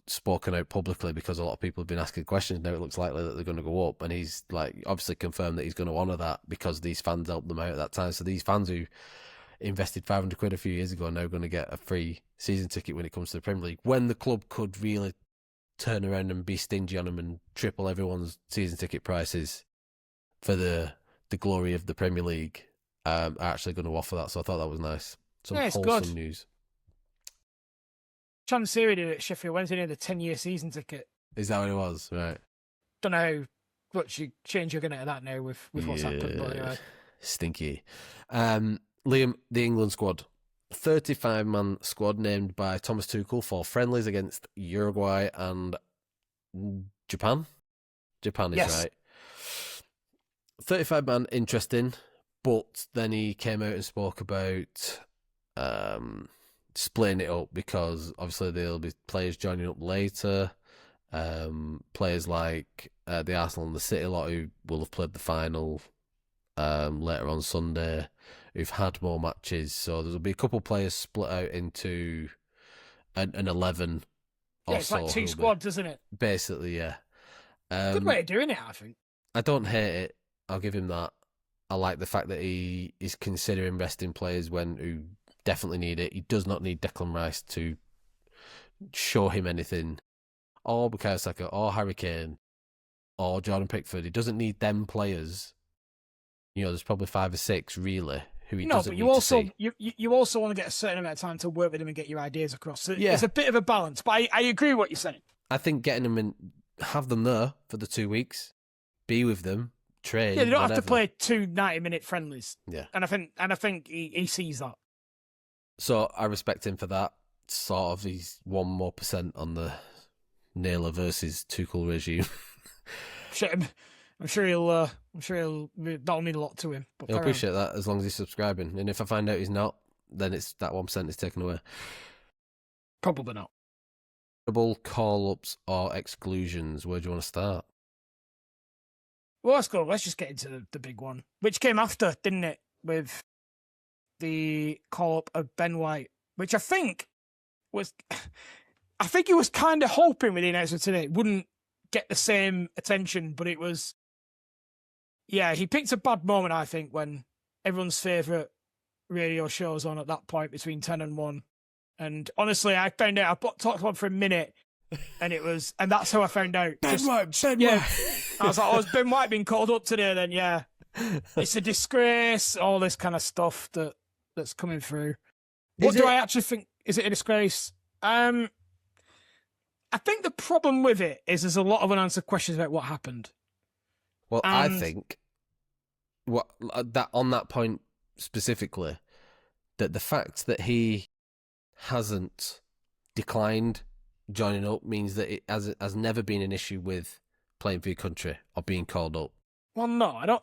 spoken out publicly because a lot of people have been asking questions. Now it looks likely that they're going to go up. And he's obviously confirmed that he's going to honour that because these fans helped them out at that time. So these fans who invested £500 a few years ago are now going to get a free season ticket when it comes to the Premier League, when the club could really turn around and be stingy on them and triple everyone's season ticket prices for the glory of the Premier League, are actually going to offer that. So I thought that was nice. Some wholesome news. Chansiri did it at Sheffield Wednesday, near the 10-year season ticket. Is that what it was? Right. Don't know how much change you're going to get that now with what's happened. But anyway. Stinky. Liam, the England squad. 35-man squad named by Thomas Tuchel for friendlies against Uruguay and Japan. Japan is right. 35-man, interesting. But then he came out and spoke about splitting it up because obviously there'll be players joining up later. Players like the Arsenal and the City lot who will have played the final later on Sunday, who've had more matches. So there'll be a couple of players split out into an 11 or so. It's like two squads, isn't it? Basically, yeah. Good way of doing it, I think. I don't hate it. I'll give him that. I like the fact that he is considering resting players who definitely need it. He does not need Declan Rice to show him anything, or Bukayo Saka, or Harry Kane, or Jordan Pickford. He doesn't need them players. There's probably 5 or 6 really who he doesn't need to see. You also want to get a certain amount of time to work with him and get your ideas across. So There's a bit of a balance, but I agree with what you're saying. I think getting them in, have them there for the 2 weeks, be with them, train. Yeah, they don't have to play 2 90-minute friendlies. Yeah, and I think he sees that. So I respect him for that. Sort of, he's 1% more on the Naylor versus Tuchel regime. I'm sure he'll that'll mean a lot to him. But He'll appreciate that as long as he's subscribing. And if I find out he's not, then it's that 1% is taken away. Probably not. Double call-ups or exclusions. Where do you want to start? Well, let's go. Let's just get into the big one, which came after, didn't it? With the call-up of Ben White, which I think he was kind of hoping with the announcement today it wouldn't get the same attention, but it was. Yeah, he picked a bad moment, I think, when everyone's favourite radio show was on at that point between 10 and 1. And honestly, I found out, I talked about it for a minute, and that's how I found out. Ben White. I was like, has Ben White been called up today then? Yeah. It's a disgrace, all this kind of stuff that's coming through. What do I actually think? Is it a disgrace? I think the problem with it is there's a lot of unanswered questions about what happened. Well, I think that on that point specifically, that the fact that he hasn't declined joining up means that it has never been an issue with playing for your country or being called up. Well, no,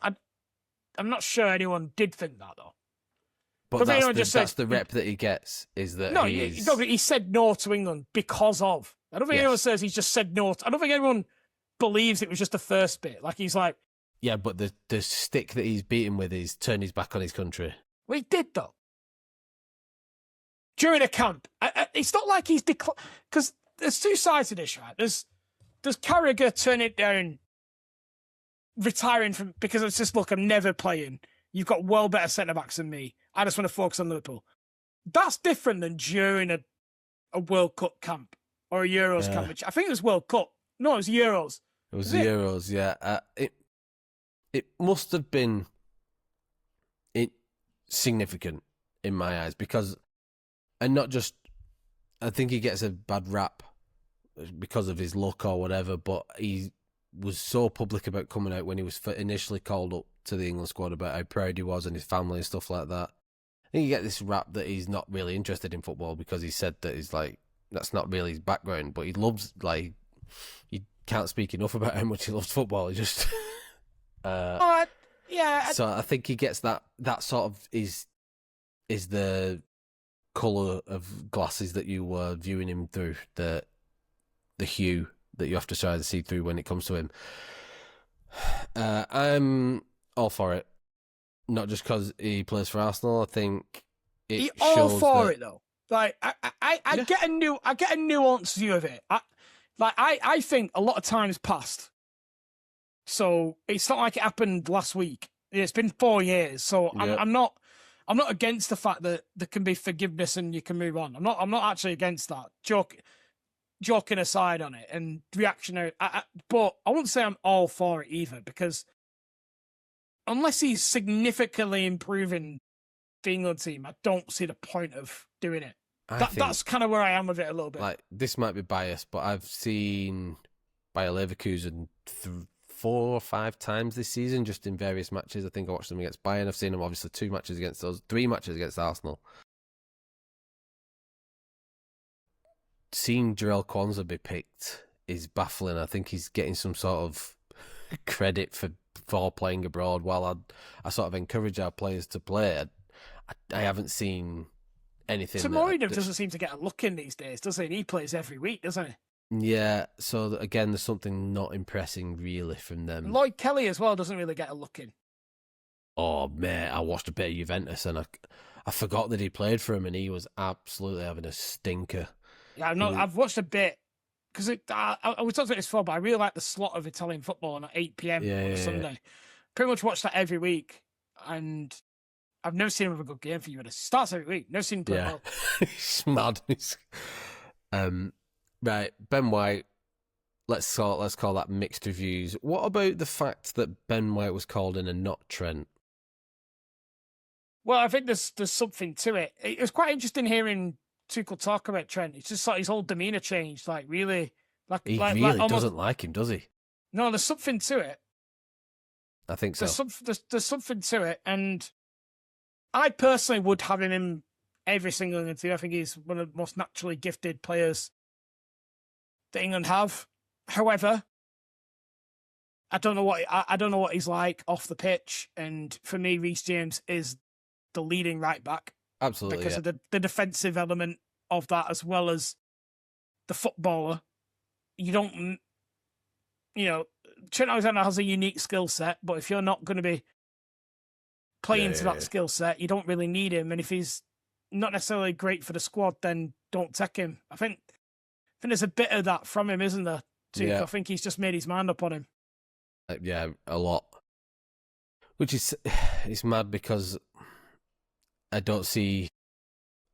I'm not sure anyone did think that though. But that's the rep that he gets is that he said no to England because of. I don't think anyone says he's just said no. I don't think anyone believes it was just the first bit. Like he's like, yeah, but the stick that he's beaten with is turn his back on his country. Well, he did though. During a camp, it's not like he's because there's two sides to this, right? There's Carragher turning it down, retiring from because it's just look, I'm never playing. You've got well better centre backs than me. I just want to focus on Liverpool. That's different than during a World Cup camp or a Euros camp. Which I think it was World Cup. No, it was Euros. It was the Euros. Yeah, it must have been significant in my eyes because. And not just, I think he gets a bad rap because of his look or whatever, but he was so public about coming out when he was initially called up to the England squad about how proud he was and his family and stuff like that. I think you get this rap that he's not really interested in football because he said that he's like, that's not really his background, but he loves, like, he can't speak enough about how much he loves football. He just... So I think he gets that sort of is the colour of glasses that you were viewing him through, the hue that you have to try to see through when it comes to him. I'm all for it, not just because he plays for Arsenal. I think it shows all for it though. Like I get a nuanced view of it. I think a lot of time's passed, so it's not like it happened last week. It's been 4 years, so I'm not against the fact that there can be forgiveness and you can move on. I'm not actually against that. Joking aside on it and reactionary, but I wouldn't say I'm all for it either because unless he's significantly improving the England team, I don't see the point of doing it. That's kind of where I am with it a little bit. Like this might be biased, but I've seen Bayer Leverkusen 4 or 5 times this season, just in various matches. I think I watched them against Bayern. I've seen them obviously 2 matches against us, 3 matches against Arsenal. Seeing Jarell Kwanzaa be picked is baffling. I think he's getting some sort of credit for playing abroad. While I sort of encourage our players to play, I haven't seen anything. Tomorrow doesn't seem to get a look in these days, does he? And he plays every week, doesn't he? Yeah, so again, there's something not impressing really from them. Lloyd Kelly as well doesn't really get a look in. Oh, mate, I watched a bit of Juventus and I forgot that he played for him and he was absolutely having a stinker. Yeah, I've watched a bit because we talked about this before, but I really like the slot of Italian football on at 8 p.m. on a Sunday. Yeah. Pretty much watch that every week, and I've never seen him have a good game for Juventus. He starts every week. Never seen him play well. He's mad. Right, Ben White. Let's call that mixed reviews. What about the fact that Ben White was called in and not Trent? Well, I think there's something to it. It was quite interesting hearing Tuchel talk about Trent. It's just like his whole demeanour changed. Like really, he really almost doesn't like him, does he? No, there's something to it. I think so. There's something to it, and I personally would have him in every single England team. I think he's one of the most naturally gifted players that England have. However, I don't know what he's like off the pitch, and for me, Reece James is the leading right back. Absolutely, because yeah. of the defensive element of that, as well as the footballer. You don't, Trent Alexander has a unique skill set, but if you're not going to be playing to that skill set, you don't really need him. And if he's not necessarily great for the squad, then don't take him. I think there's a bit of that from him, isn't there? Yeah. I think he's just made his mind up on him. Yeah, a lot. Which is, it's mad because I don't see.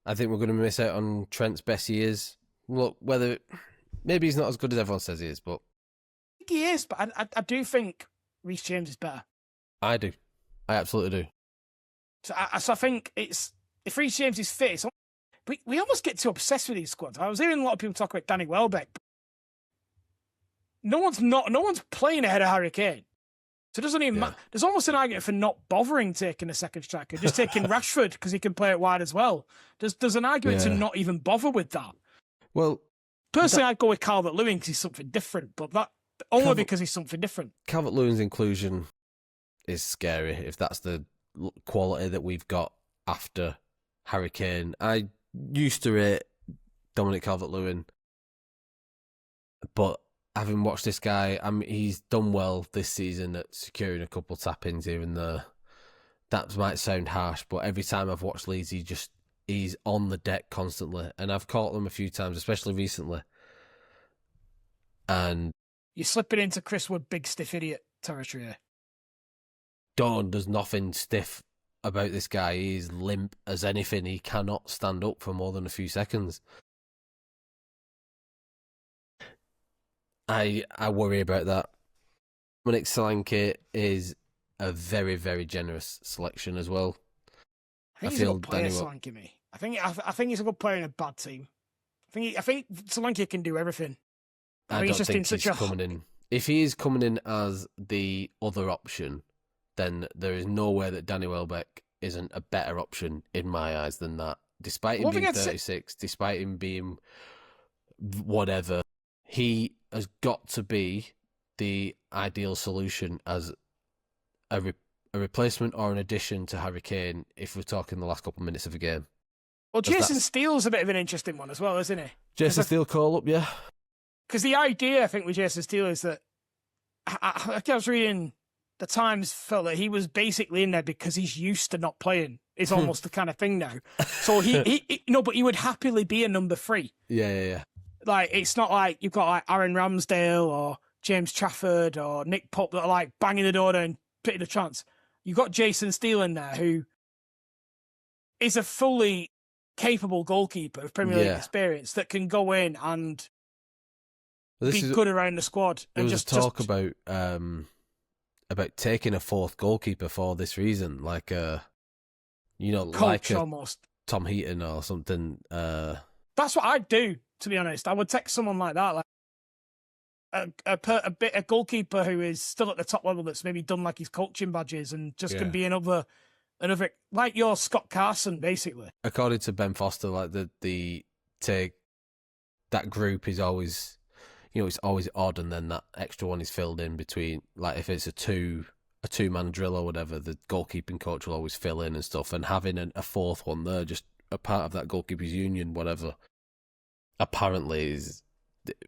I think we're going to miss out on Trent's best years. Look, maybe he's not as good as everyone says he is, but I think he is. But I do think Reece James is better. I do. I absolutely do. So I think if Reece James is fit, we almost get too obsessed with these squads. I was hearing a lot of people talk about Danny Welbeck. No one's playing ahead of Harry Kane. So it doesn't even matter. There's almost an argument for not bothering taking a second striker, just taking Rashford because he can play it wide as well. There's an argument to not even bother with that. Well, personally, I'd go with Calvert-Lewin because he's something different, but that only because he's something different. Calvert-Lewin's inclusion is scary if that's the quality that we've got after Harry Kane. I used to rate Dominic Calvert-Lewin, but having watched this guy, he's done well this season at securing a couple tap-ins here and there. That might sound harsh, but every time I've watched Leeds, he's on the deck constantly, and I've caught them a few times, especially recently. And you're slipping into Chris Wood big stiff idiot territory here. There's nothing stiff about this guy. He's limp as anything. He cannot stand up for more than a few seconds. I worry about that. Dominic Solanke is a very, very generous selection as well. I think he's a good player, Solanke, me. I think he's a good player in a bad team. I think Solanke can do everything. I don't think he's coming in. If he is coming in as the other option, then there is no way that Danny Welbeck isn't a better option in my eyes than that. Despite him being 36, despite him being whatever, he has got to be the ideal solution as a replacement or an addition to Harry Kane if we're talking the last couple of minutes of a game. Well, Jason Steele's a bit of an interesting one as well, isn't he? Jason Steele call up, yeah. Because the idea, I think, with Jason Steele is that I was reading the Times felt that he was basically in there because he's used to not playing. It's almost the kind of thing now. So but he would happily be a number 3. Yeah. Like, it's not like you've got like Aaron Ramsdale or James Trafford or Nick Pope that are like banging the door and pitting a chance. You've got Jason Steele in there who is a fully capable goalkeeper of Premier League experience that can go in and be good around the squad. There was talk about taking a 4th goalkeeper for this reason, like coach almost Tom Heaton or something. That's what I'd do, to be honest. I would take someone like that, like a goalkeeper who is still at the top level that's maybe done like his coaching badges and just can be another like your Scott Carson, basically. According to Ben Foster, like the take that group is always, it's always odd, and then that extra one is filled in between. Like if it's a 2-man drill or whatever, the goalkeeping coach will always fill in and stuff. And having a 4th one there, just a part of that goalkeepers union, whatever. Apparently,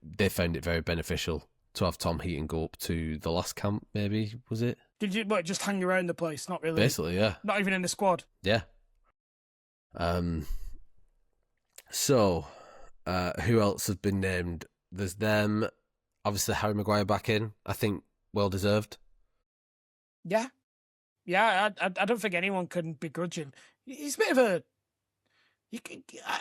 they found it very beneficial to have Tom Heaton go up to the last camp. Maybe was it? Did you just hang around the place? Not really. Basically, yeah. Not even in the squad. Yeah. So, who else has been named? There's them. Obviously, Harry Maguire back in. I think well deserved. Yeah. I don't think anyone can begrudge him. He's a bit of a.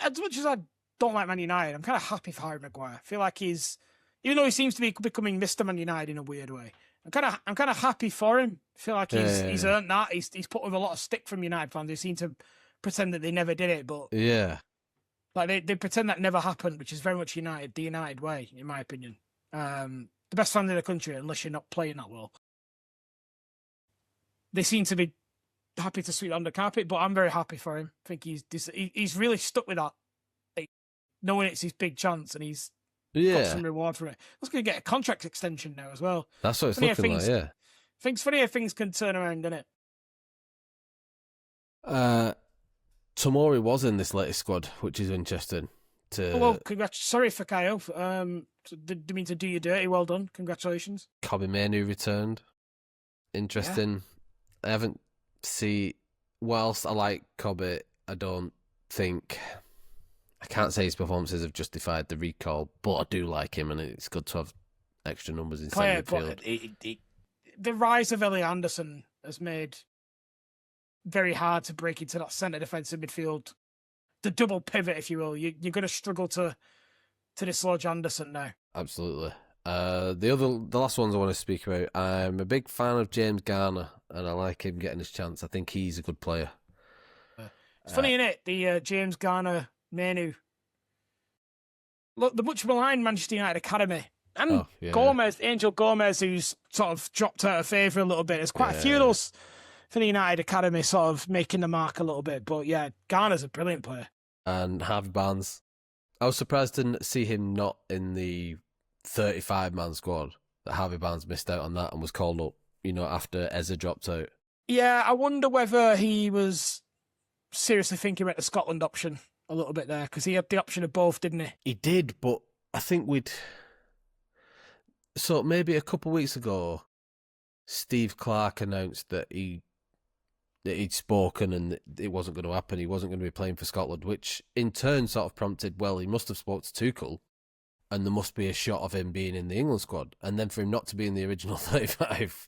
As much as I don't like Man United, I'm kind of happy for Harry Maguire. I feel like even though he seems to be becoming Mr. Man United in a weird way, I'm kind of happy for him. I feel like he's earned that. He's put with a lot of stick from United fans who seem to pretend that they never did it, but like they pretend that never happened, which is very much the United way, in my opinion. The best fans in the country, unless you're not playing that well. They seem to be happy to sweep under carpet, but I'm very happy for him. I think he's really stuck with that, like, knowing it's his big chance, and he's got Yeah, some reward for it. I was going to get a contract extension now as well. that's what it's Funny how looking like. Yeah. Funny how things can turn around, doesn't it? Tomori was in this latest squad, which is interesting. Well, sorry for Kyle. Didn't mean to do you dirty. Well done. Congratulations. Kobe Manu returned. Interesting. I haven't seen. Whilst I like Kobe, I don't think. I can't say his performances have justified the recall, but I do like him, and it's good to have extra numbers in centre midfield. The rise of Ellie Anderson has made very hard to break into that centre defensive midfield. The double pivot, if you will. You're going to struggle to dislodge Anderson now. Absolutely. The last ones I want to speak about. I'm a big fan of James Garner, and I like him getting his chance. I think he's a good player. It's funny, isn't it? The James Garner Manu. Look, the much maligned Manchester United Academy. And Angel Gomez, who's sort of dropped out of favour a little bit. There's quite a few of those for the United Academy sort of making the mark a little bit. But yeah, Garner's a brilliant player. And Harvey Barnes. I was surprised to see him not in the 35-man squad. That Harvey Barnes missed out on that and was called up, after Eza dropped out. Yeah, I wonder whether he was seriously thinking about the Scotland option a little bit there, because he had the option of both, didn't he? He did, but I think So maybe a couple of weeks ago, Steve Clark announced that he'd spoken and it wasn't going to happen. He wasn't going to be playing for Scotland, which in turn sort of prompted, well, he must have spoke to Tuchel and there must be a shot of him being in the England squad. And then for him not to be in the original 35.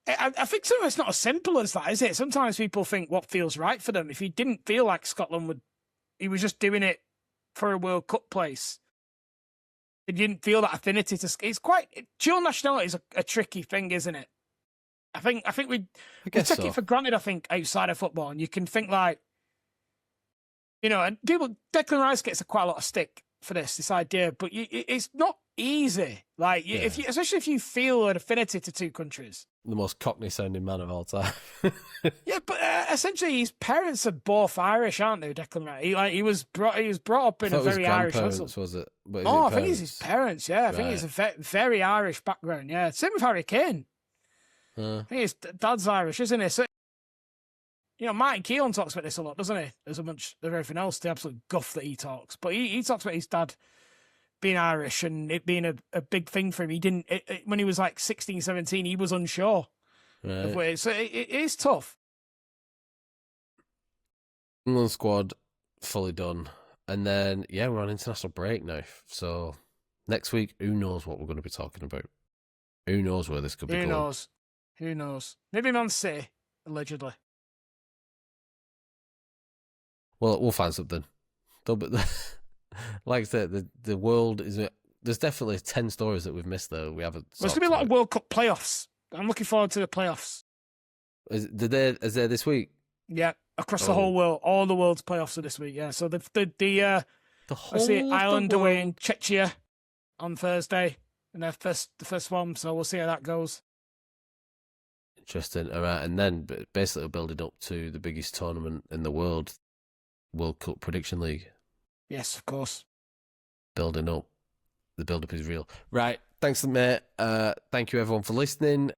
I think sometimes it's not as simple as that, is it? Sometimes people think what feels right for them. If he didn't feel like Scotland he was just doing it for a World Cup place. He didn't feel that affinity to. It's quite dual nationality is a tricky thing, isn't it? I think we take it for granted. I think outside of football, and you can think like, and people. Declan Rice gets quite a lot of stick for this idea, but it's not easy. Like, especially if you feel an affinity to two countries. The most Cockney-sounding man of all time. Yeah, but essentially his parents are both Irish, aren't they? Declan Rice. He was brought up in a very Irish household. Was it? I think it's his parents. Yeah, I think it's a very Irish background. Yeah, same with Harry Kane. I think his dad's Irish, isn't he? So, Martin Keown talks about this a lot, doesn't he? There's a bunch of everything else, the absolute guff that he talks. But he talks about his dad being Irish and it being a big thing for him. He didn't, when he was like 16, 17, he was unsure of where. So it is tough. England squad fully done. And then, we're on international break now. So next week, who knows what we're going to be talking about? Who knows where this could be going? Who knows? Maybe Man City, allegedly. Well, we'll find something. Like I said, the world is. There's definitely 10 stories that we've missed, though. We haven't. There's going to be a lot of World Cup playoffs. I'm looking forward to the playoffs. Is there this week? Yeah, across the whole world. All the world's playoffs are this week, yeah. So the whole Ireland away in Czechia on Thursday, and the first one, so we'll see how that goes. Interesting. All right, and then basically building up to the biggest tournament in the world, World Cup Prediction League. Yes, of course. Building up. The build-up is real. Right, thanks, mate. Thank you, everyone, for listening.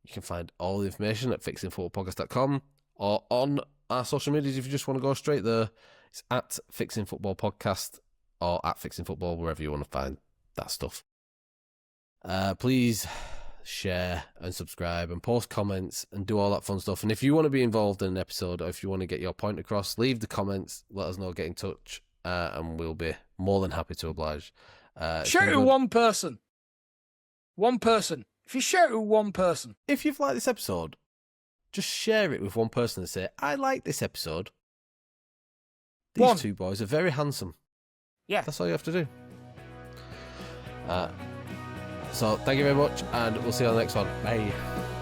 You can find all the information at fixingfootballpodcast.com or on our social medias if you just want to go straight there. It's at Fixing Football Podcast or at Fixing Football, wherever you want to find that stuff. Please share and subscribe and post comments and do all that fun stuff. And if you want to be involved in an episode or if you want to get your point across, leave the comments, let us know, get in touch, and we'll be more than happy to oblige. Share it to one person. One person. If you share it with one person. If you've liked this episode, just share it with one person and say, I like this episode. These two boys are very handsome. Yeah. That's all you have to do. So thank you very much, and we'll see you on the next one. Bye.